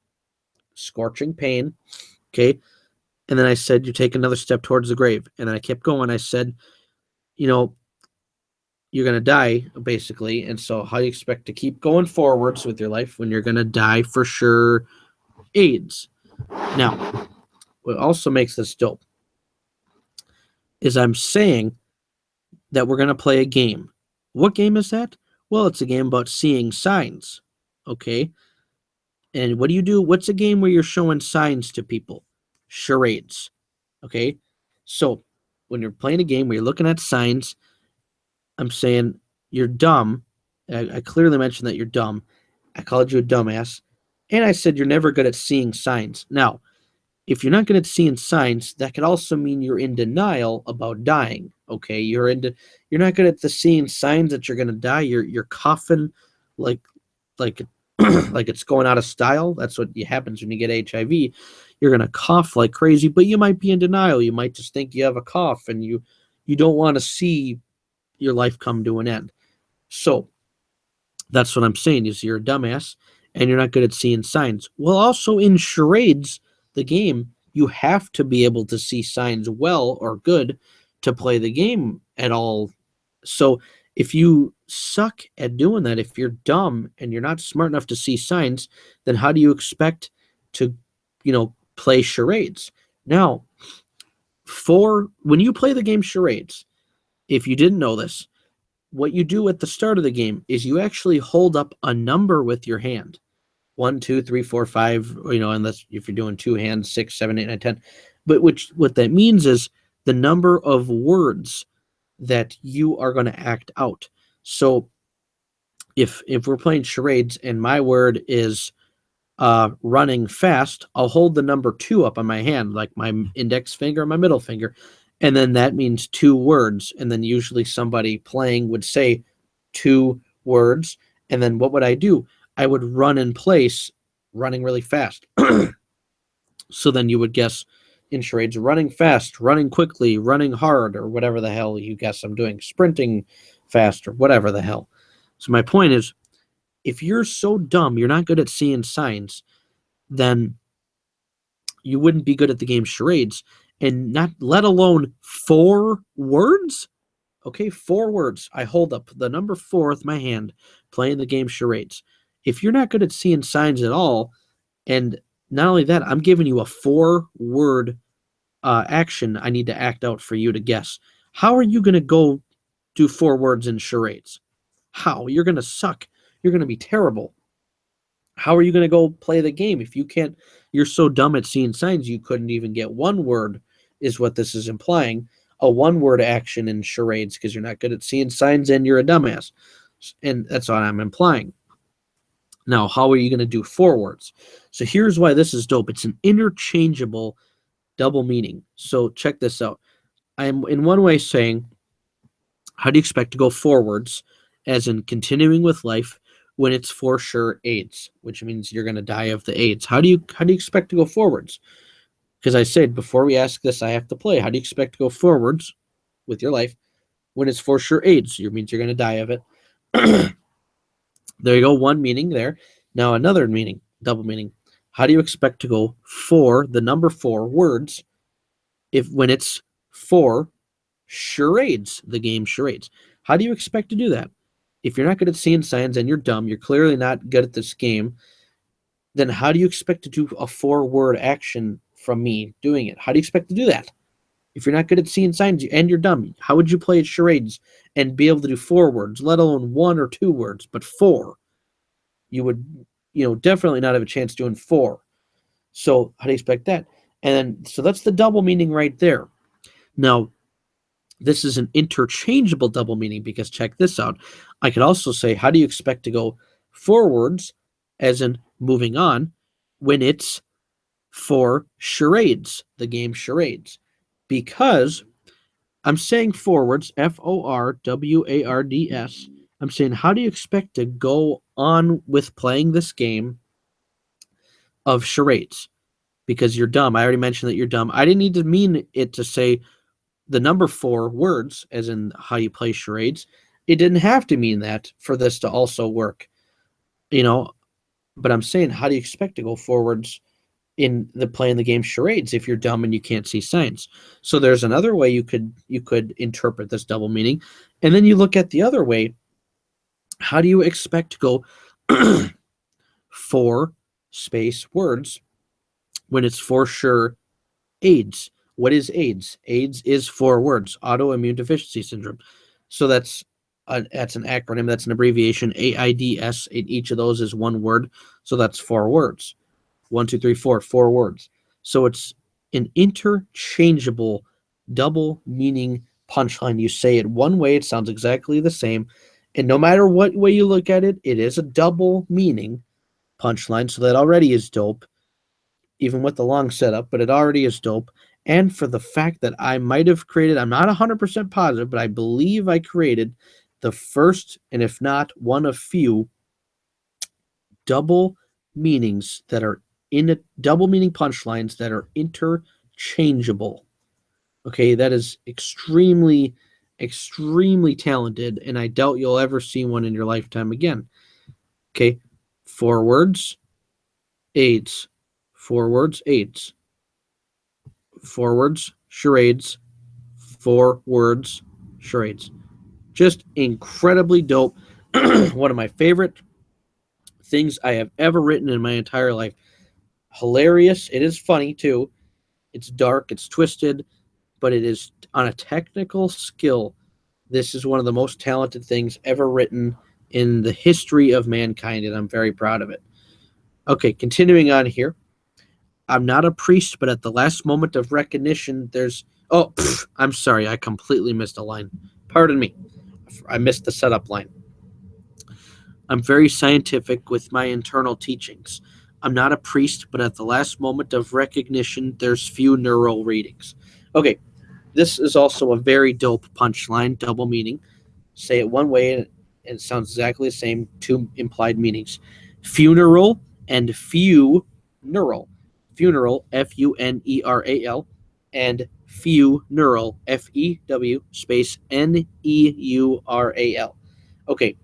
scorching pain, okay? And then I said you take another step towards the grave. And then I kept going. I said, you're going to die, basically. And so how do you expect to keep going forwards with your life when you're going to die for sure AIDS? Now, what also makes this dope is I'm saying that we're going to play a game. What game is that? Well, it's a game about seeing signs, okay? And what do you do? What's a game where you're showing signs to people? Charades, okay? So when you're playing a game where you're looking at signs, I'm saying you're dumb. I clearly mentioned that you're dumb. I called you a dumbass. And I said you're never good at seeing signs. Now, if you're not good at seeing signs, that could also mean you're in denial about dying. Okay, you're not good at the seeing signs that you're gonna die. You're coughing like like like it's going out of style. That's what happens when you get HIV. You're gonna cough like crazy, but you might be in denial. You might just think you have a cough, and you don't want to see your life come to an end. So that's what I'm saying is you're a dumbass and you're not good at seeing signs. Well, also in charades, the game, you have to be able to see signs well or good to play the game at all. So if you suck at doing that, if you're dumb and you're not smart enough to see signs, then how do you expect to, play charades? Now, when you play the game charades, if you didn't know this, what you do at the start of the game is you actually hold up a number with your hand. 1, 2, 3, 4, 5, unless if you're doing two hands, 6, 7, 8, 9, 10. But what that means is the number of words that you are going to act out. So if we're playing charades and my word is running fast, I'll hold the number 2 up on my hand, like my index finger and my middle finger. And then that means 2 words. And then usually somebody playing would say 2 words. And then what would I do? I would run in place, running really fast. So then you would guess in charades, running fast, running quickly, running hard, or whatever the hell you guess I'm doing, sprinting fast, or whatever the hell. So my point is, if you're so dumb, you're not good at seeing signs, then you wouldn't be good at the game charades, and not let alone 4 words. Okay, 4 words. I hold up the number 4 with my hand, playing the game charades. If you're not good at seeing signs at all, and not only that, I'm giving you a 4-word action I need to act out for you to guess. How are you going to go do 4 words in charades? How? You're going to suck. You're going to be terrible. How are you going to go play the game if you can't? You're so dumb at seeing signs you couldn't even get 1 word, is what this is implying. A 1-word action in charades because you're not good at seeing signs and you're a dumbass. And that's what I'm implying. Now, how are you going to do 4 words? So here's why this is dope. It's an interchangeable double meaning. So check this out. I am in one way saying, how do you expect to go forwards? as in continuing with life, when it's for sure AIDS, which means you're going to die of the AIDS. How do you expect to go forwards? Because I said before we ask this, I have to play. How do you expect to go forwards with your life when it's for sure AIDS? It means you're going to die of it. There you go, one meaning there. Now another meaning, double meaning. How do you expect to go for the number 4 words when it's for charades, the game charades? How do you expect to do that? If you're not good at seeing signs and you're dumb, you're clearly not good at this game, then how do you expect to do a 4-word action from me doing it? How do you expect to do that? If you're not good at seeing signs and you're dumb, how would you play at charades and be able to do 4 words, let alone 1 or 2 words, but 4? You would, definitely not have a chance doing 4. So how do you expect that? And then, so that's the double meaning right there. Now, this is an interchangeable double meaning because check this out. I could also say, how do you expect to go forwards, as in moving on, when it's for charades, the game charades? Because I'm saying forwards, forwards. I'm saying, how do you expect to go on with playing this game of charades? Because you're dumb. I already mentioned that you're dumb. I didn't need to mean it to say the number 4 words, as in how you play charades. It didn't have to mean that for this to also work, But I'm saying, how do you expect to go forwards in the playing the game charades if you're dumb and you can't see signs? So there's another way you could interpret this double meaning, and then you look at the other way. How do you expect to go 4 space words when it's for sure AIDS? What is AIDS? AIDS is 4 words: autoimmune deficiency syndrome. So that's an acronym. That's an abbreviation, AIDS. Each of those is 1 word, so that's 4 words. 1, 2, 3, 4, 4 words. So it's an interchangeable double meaning punchline. You say it one way, it sounds exactly the same, and no matter what way you look at it, it is a double meaning punchline. So that already is dope, even with the long setup, but it already is dope. And for the fact that I might have created, I'm not 100% positive, but I believe I created the first, and if not, one of few double meanings that are in a double meaning punchlines that are interchangeable. Okay, that is extremely, extremely talented, and I doubt you'll ever see one in your lifetime again. Okay, 4 words, AIDS. 4 words, AIDS. 4 words, charades. 4 words, charades. Just incredibly dope. One of my favorite things I have ever written in my entire life. Hilarious. It is funny, too. It's dark. It's twisted. But it is, on a technical skill, this is one of the most talented things ever written in the history of mankind, and I'm very proud of it. Okay, continuing on here. I'm not a priest, but at the last moment of recognition, there's... Oh, I'm sorry. I completely missed a line. Pardon me. I missed the setup line. I'm very scientific with my internal teachings. I'm not a priest, but at the last moment of recognition, there's few neural readings. Okay, this is also a very dope punchline, double meaning. Say it one way and it sounds exactly the same, 2 implied meanings. Funeral and funeral. Funeral, Funeral, and funeral, Few space Neural. Okay.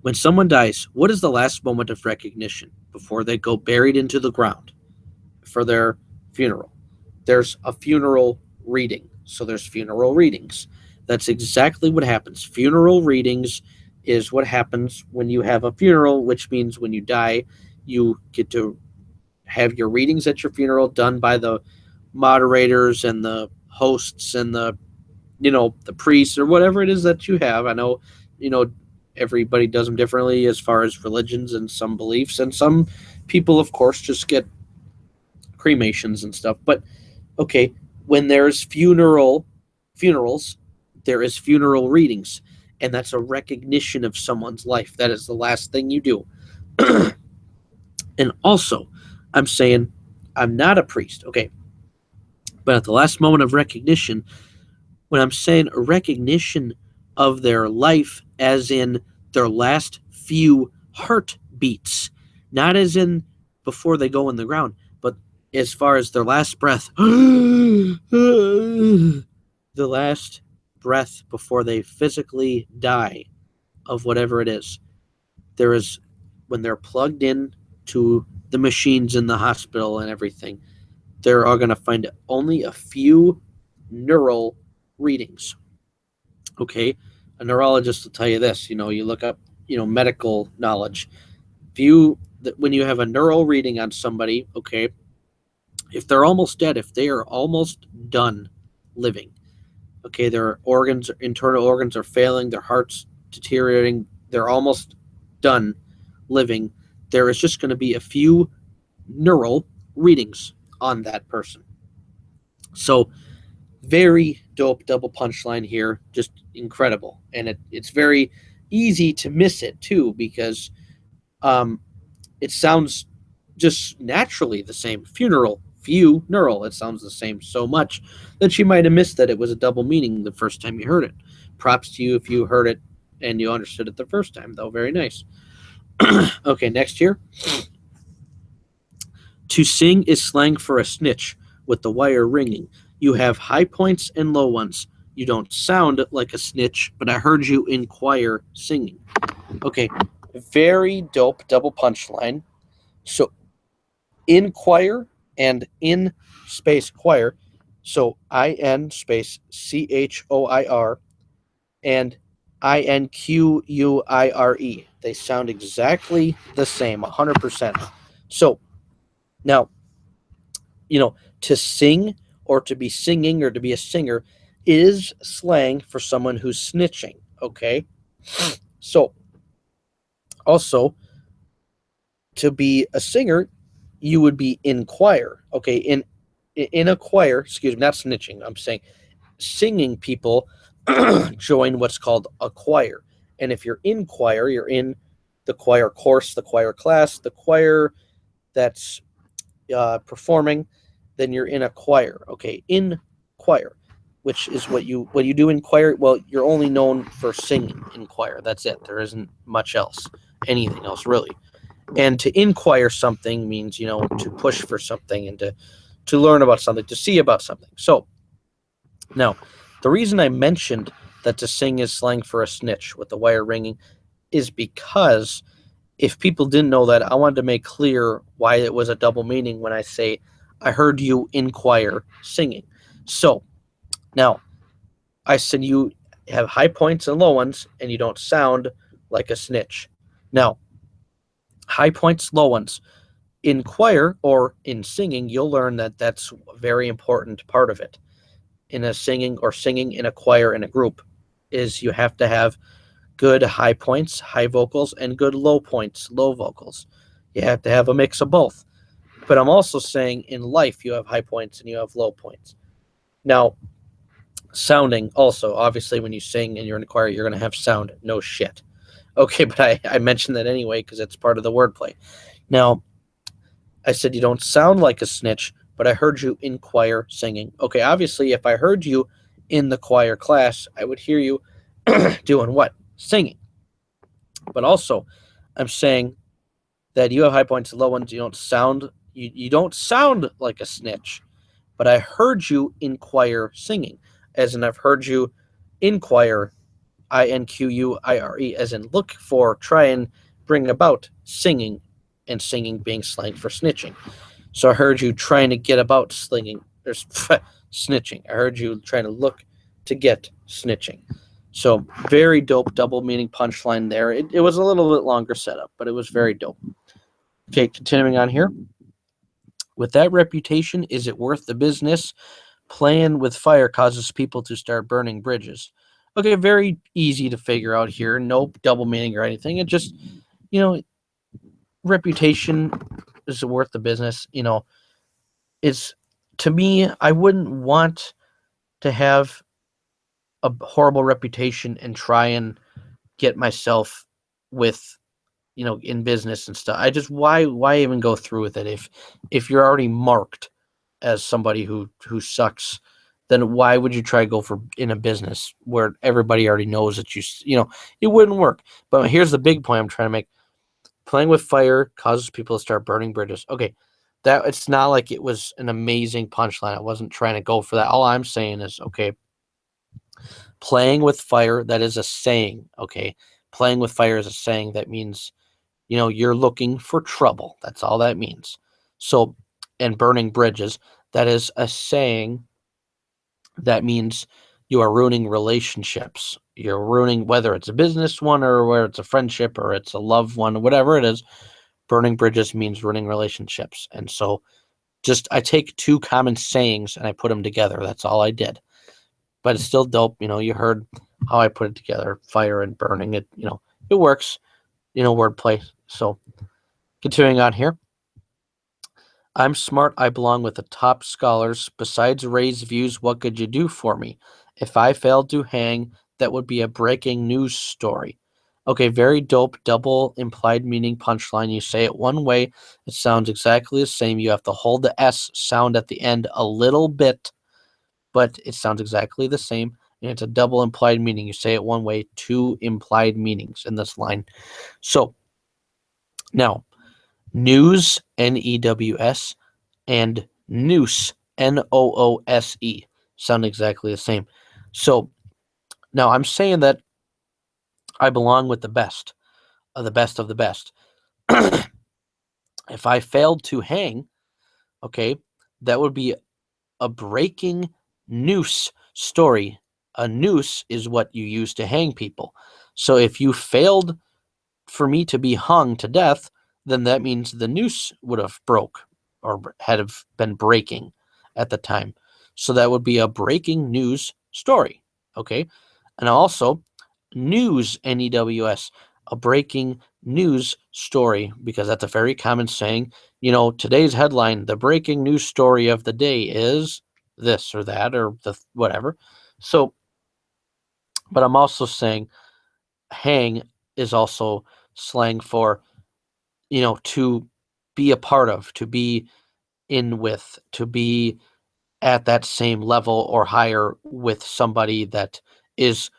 When someone dies, what is the last moment of recognition before they go buried into the ground for their funeral? There's a funeral reading. So there's funeral readings. That's exactly what happens. Funeral readings is what happens when you have a funeral, which means when you die, you get to have your readings at your funeral done by the moderators and the hosts and the priests or whatever it is that you have. I know, everybody does them differently as far as religions and some beliefs, and some people, of course, just get cremations and stuff. But okay, when there's funerals, there is funeral readings, and that's a recognition of someone's life. That is the last thing you do. And also, I'm saying I'm not a priest, okay? But at the last moment of recognition, when I'm saying recognition of their life, as in their last few heartbeats, not as in before they go in the ground, but as far as their last breath, the last breath before they physically die of whatever it is. There is, when they're plugged in to the machines in the hospital and everything, they're going to find only a few neural readings. Okay, a neurologist will tell you this. You look up, medical knowledge. When you have a neural reading on somebody, okay, if they're almost dead, if they are almost done living, okay, their organs, internal organs are failing, their heart's deteriorating, they're almost done living, there is just going to be a few neural readings on that person. So very dope double punchline here, just incredible. And it's very easy to miss it too, because it sounds just naturally the same. Funeral, it sounds the same so much that you might have missed that it was a double meaning the first time you heard it. Props to you if you heard it and you understood it the first time, though. Very nice. Okay, next here. To sing is slang for a snitch with the wire ringing. You have high points and low ones. You don't sound like a snitch, but I heard you in choir singing. Okay, very dope double punchline. So in choir and in space choir, so IN space CHOIR and INQUIRE. They sound exactly the same, 100%. So now, to sing or to be singing or to be a singer is slang for someone who's snitching, okay? So, also, to be a singer, you would be in choir, okay? In a choir, excuse me, not snitching, I'm saying singing people join what's called a choir. And if you're in choir, you're in the choir course, the choir class, the choir that's performing, then you're in a choir. Okay, in choir, which is what you do in choir. Well, you're only known for singing in choir. That's it. There isn't much else, anything else really. And to inquire something means, to push for something and to learn about something, to see about something. So now, the reason I mentioned that to sing is slang for a snitch with the wire ringing is because if people didn't know that, I wanted to make clear why it was a double meaning when I say, I heard you in choir singing. So now, I said you have high points and low ones, and you don't sound like a snitch. Now, high points, low ones. In choir or in singing, you'll learn that that's a very important part of it. In a singing or singing in a choir in a group is you have to have good high points, high vocals, and good low points, low vocals. You have to have a mix of both. But I'm also saying in life you have high points and you have low points. Now, sounding also, obviously when you sing and you're in a choir, you're going to have sound. No shit. Okay, but I mentioned that anyway because it's part of the wordplay. Now, I said you don't sound like a snitch, but I heard you in choir singing. Okay, obviously if I heard you in the choir class, I would hear you doing what? Singing. But also, I'm saying that you have high points and low ones. You don't sound like a snitch, but I heard you in choir singing, as in I've heard you in choir, INQUIRE, as in look for, try and bring about singing, and singing being slang for snitching. So I heard you trying to get about slinging. There's snitching. I heard you trying to look to get snitching. So very dope double meaning punchline there. It was a little bit longer setup, but it was very dope. Okay, continuing on here. With that reputation, is it worth the business? Playing with fire causes people to start burning bridges. Okay, very easy to figure out here. No double meaning or anything. It just, reputation, is it worth the business? It's, to me, I wouldn't want to have a horrible reputation and try and get myself with, in business and stuff. I just, why even go through with it if you're already marked as somebody who sucks, then why would you try to go for in a business where everybody already knows that it wouldn't work. But here's the big point I'm trying to make. Playing with fire causes people to start burning bridges. Okay, that it's not like it was an amazing punchline. I wasn't trying to go for that. All I'm saying is, okay, playing with fire, that is a saying, okay? Playing with fire is a saying that means, you're looking for trouble. That's all that means. So, and burning bridges, that is a saying that means you are ruining relationships. You're ruining whether it's a business one or whether it's a friendship or it's a loved one, whatever it is. Burning bridges means ruining relationships. And so I take two common sayings and I put them together. That's all I did. But it's still dope. You heard how I put it together, fire and burning. It works, wordplay. So continuing on here. I'm smart. I belong with the top scholars. Besides Ray's views, what could you do for me? If I failed to hang, that would be a breaking news story. Okay, very dope, double implied meaning punchline. You say it one way, it sounds exactly the same. You have to hold the S sound at the end a little bit, but it sounds exactly the same. And it's a double implied meaning. You say it one way, two implied meanings in this line. So now, news, News, and noose, Noose, sound exactly the same. So now I'm saying that I belong with the best of the best of the best. If I failed to hang, okay, that would be a breaking noose story. A noose is what you use to hang people. So if you failed for me to be hung to death, then that means the noose would have broke or had have been breaking at the time. So that would be a breaking news story. Okay. And also news, News, a breaking news story, because that's a very common saying. Today's headline, the breaking news story of the day is this or that or the whatever. So, but I'm also saying hang is also slang for, to be a part of, to be in with, to be at that same level or higher with somebody that is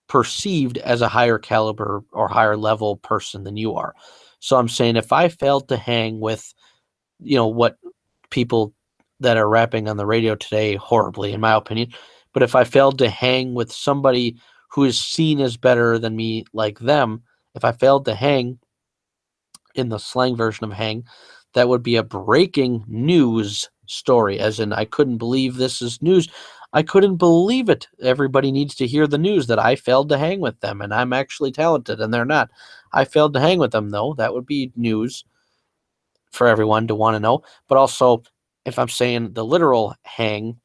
perceived as a higher caliber or higher level person than you are. So I'm saying if I failed to hang with, what people that are rapping on the radio today horribly, in my opinion, but if I failed to hang with somebody who is seen as better than me like them, if I failed to hang in the slang version of hang, that would be a breaking news story, as in, I couldn't believe this is news. I couldn't believe it. Everybody needs to hear the news that I failed to hang with them and I'm actually talented and they're not. I failed to hang with them, though. That would be news for everyone to want to know. But also, if I'm saying the literal hang,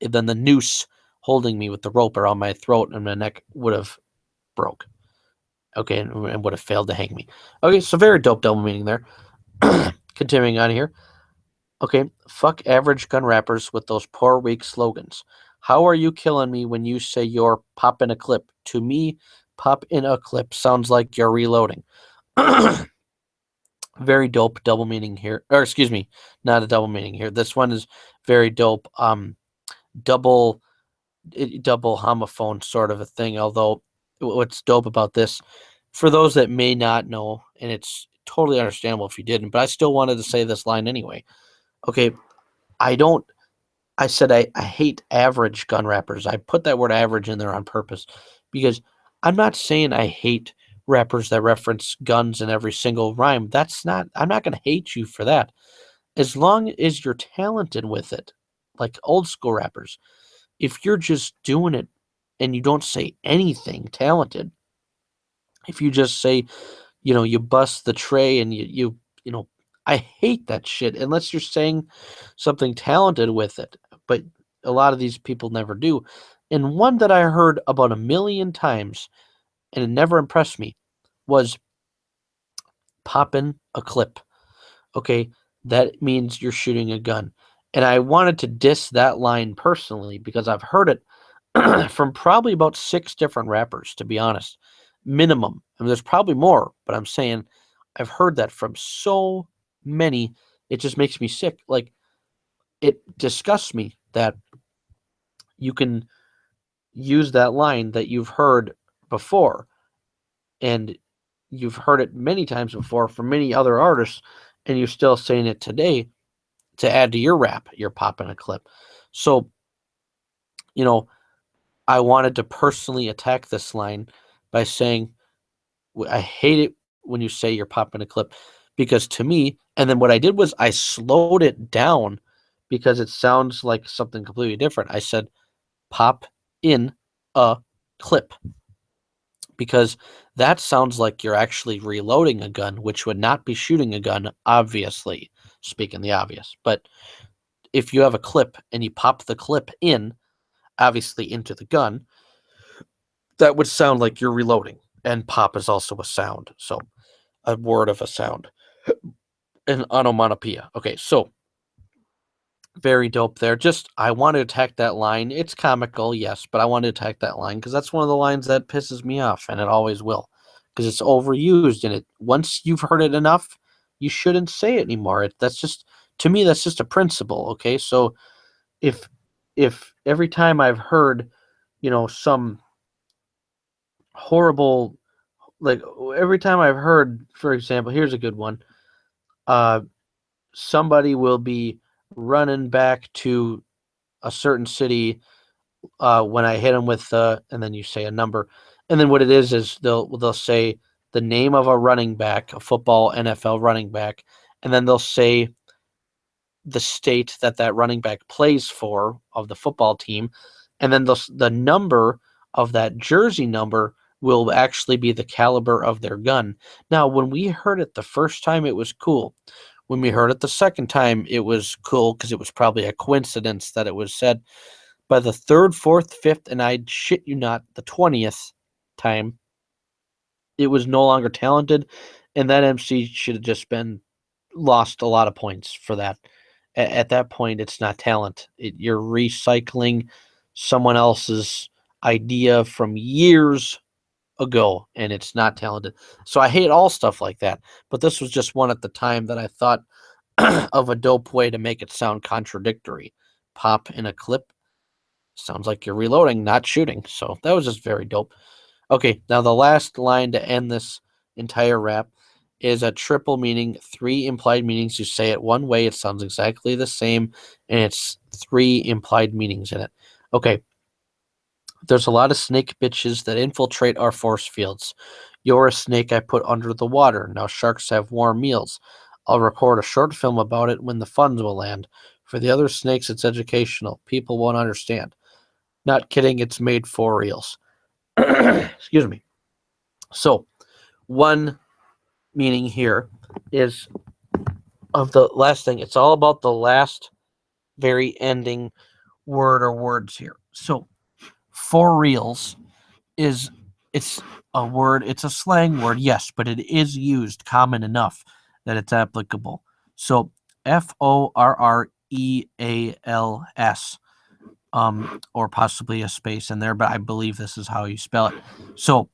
then the noose holding me with the rope around my throat and my neck would have broke. Okay, and would have failed to hang me. Okay, so very dope double meaning there. Continuing on here. Okay, fuck average gun rappers with those poor, weak slogans. How are you killing me when you say you're pop in a clip? To me, pop in a clip sounds like you're reloading. Very dope double meaning here. Or excuse me, not a double meaning here. This one is very dope. Double double homophone sort of a thing. Although what's dope about this, for those that may not know, and it's totally understandable if you didn't, but I still wanted to say this line anyway. Okay, I said I hate average gun rappers. I put that word average in there on purpose because I'm not saying I hate rappers that reference guns in every single rhyme. I'm not going to hate you for that. As long as you're talented with it, like old school rappers, if you're just doing it and you don't say anything talented, if you just say, you bust the tray and I hate that shit unless you're saying something talented with it. But a lot of these people never do. And one that I heard about a million times and it never impressed me was popping a clip. Okay, that means you're shooting a gun. And I wanted to diss that line personally because I've heard it from probably about 6 different rappers, to be honest. Minimum. I mean, there's probably more, but I'm saying I've heard that from so many. It just makes me sick. Like, it disgusts me that you can use that line that you've heard before, and you've heard it many times before from many other artists, and you're still saying it today to add to your rap, you're popping a clip. So, you know, I wanted to personally attack this line by saying, I hate it when you say you're popping a clip, because to me, and then what I did was I slowed it down because it sounds like something completely different. I said, pop in a clip, because that sounds like you're actually reloading a gun, which would not be shooting a gun, obviously, speaking the obvious. But if you have a clip and you pop the clip in, obviously into the gun, that would sound like you're reloading. And pop is also a sound. So a word of a sound. An onomatopoeia. Okay, so very dope there. Just, I want to attack that line. It's comical, yes, but I want to attack that line because that's one of the lines that pisses me off, and it always will, because it's overused. And it, once you've heard it enough, you shouldn't say it anymore. That's just, to me, that's just a principle. Okay, so if every time I've heard, some horrible, like every time I've heard, for example, here's a good one. Somebody will be running back to a certain city when I hit them with and then you say a number, and then what it is they'll say the name of a running back, a football NFL running back, and then they'll say the state that running back plays for of the football team, and then the number of that jersey number will actually be the caliber of their gun. Now, when we heard it the first time, it was cool. When we heard it the second time, it was cool because it was probably a coincidence that it was said. By the third, fourth, fifth, and I shit you not, the 20th time, it was no longer talented, and that MC should have just been lost a lot of points for that. At that point, it's not talent. You're recycling someone else's idea from years ago, and it's not talented. So I hate all stuff like that. But this was just one at the time that I thought of a dope way to make it sound contradictory. Pop in a clip sounds like you're reloading, not shooting. So that was just very dope. Okay, now the last line to end this entire rap is a triple meaning, three implied meanings. You say it one way, it sounds exactly the same, and it's three implied meanings in it. Okay, there's a lot of snake bitches that infiltrate our force fields. You're a snake I put under the water. Now sharks have warm meals. I'll record a short film about it when the funds will land. For the other snakes, it's educational. People won't understand. Not kidding, it's made for reals. Excuse me. So, one meaning here is of the last thing. It's all about the last very ending word or words here. So, for reals it's a word, it's a slang word, yes, but it is used common enough that it's applicable. So, FORREALS, or possibly a space in there, but I believe this is how you spell it. So,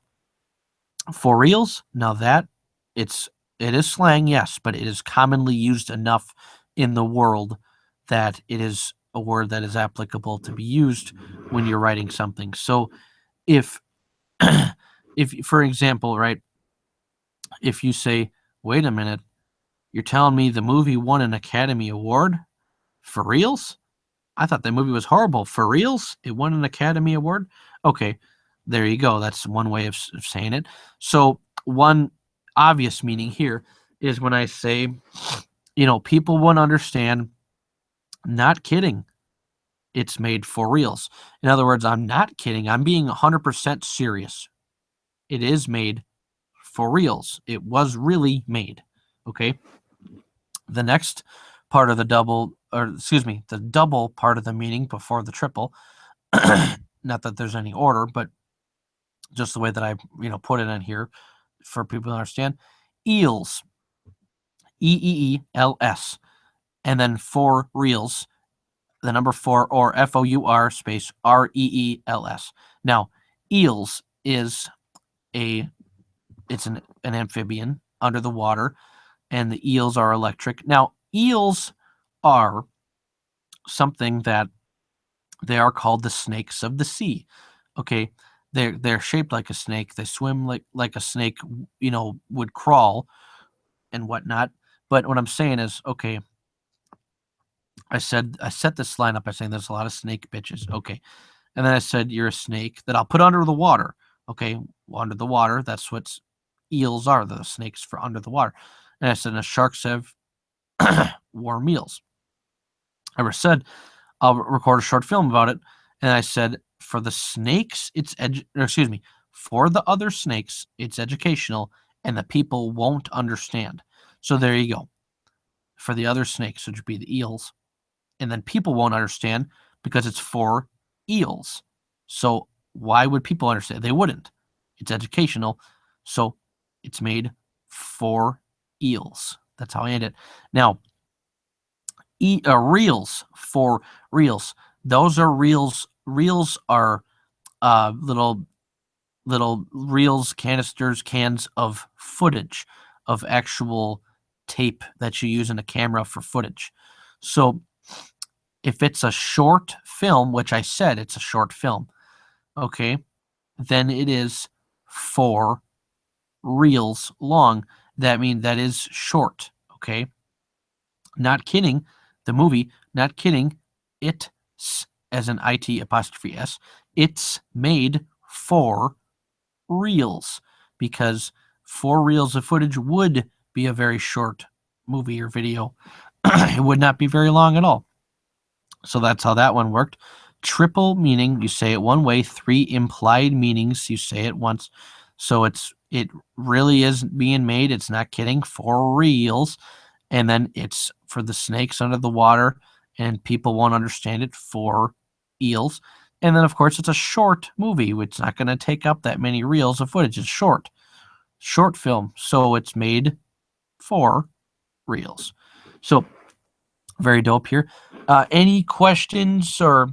for reals, now that it is slang, yes, but it is commonly used enough in the world that it is a word that is applicable to be used when you're writing something. So if if for example, right, if you say, wait a minute, you're telling me the movie won an Academy Award? For reals? I thought that movie was horrible. For reals? It won an Academy Award? Okay, there you go. That's one way of saying it. So one obvious meaning here is when I say, people won't understand. Not kidding. It's made for reals. In other words, I'm not kidding. I'm being 100% serious. It is made for reals. It was really made. Okay. The next part of the double part of the meaning before the triple, not that there's any order, but just the way that I, put it in here for people to understand. Eels, EEELS, and then for reals, the number 4, or FOUR space REELS. Now, eels is an amphibian under the water, and the eels are electric. Now, eels are something that They are called the snakes of the sea. Okay, they're shaped like a snake. They swim like a snake, would crawl and whatnot. But what I'm saying is, okay, I set this line up by saying there's a lot of snake bitches. Okay, and then I said you're a snake that I'll put under the water. Okay, under the water, that's what eels are. The snakes for under the water. And I said the sharks have warm eels. I said I'll record a short film about it. And I said, for the snakes, for the other snakes, it's educational and the people won't understand. So there you go. For the other snakes, which would be the eels, and then people won't understand because it's for eels. So why would people understand? They wouldn't. It's educational. So it's made for eels. That's how I end it. Now, reels for reels. Those are reels. Reels are little reels, canisters, cans of footage, of actual tape that you use in a camera for footage. So if it's a short film, which I said it's a short film, okay, then it is 4 reels long. That means that is short, okay? Not kidding. The movie, not kidding. It's, as an IT apostrophe S, it's made for reels because 4 reels of footage would be a very short movie or video. It would not be very long at all. So that's how that one worked. Triple meaning, you say it one way. 3 implied meanings, you say it once. So it really is being made. It's not kidding. 4 reels. And then it's for the snakes under the water, and people won't understand it, for eels. And then, of course, it's a short movie. It's not going to take up that many reels of footage. It's short film. So it's made for reels. So very dope here. Any questions or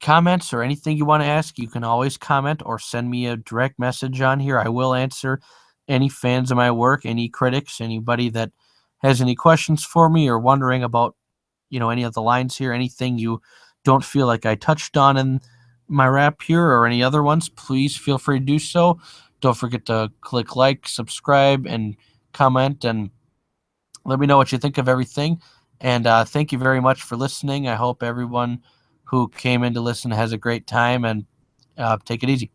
comments or anything you want to ask, you can always comment or send me a direct message on here. I will answer any fans of my work, any critics, anybody that has any questions for me or wondering about, any of the lines here, anything you don't feel like I touched on in my rap here or any other ones, please feel free to do so. Don't forget to click like, subscribe, and comment, and let me know what you think of everything. And thank you very much for listening. I hope everyone who came in to listen has a great time, and take it easy.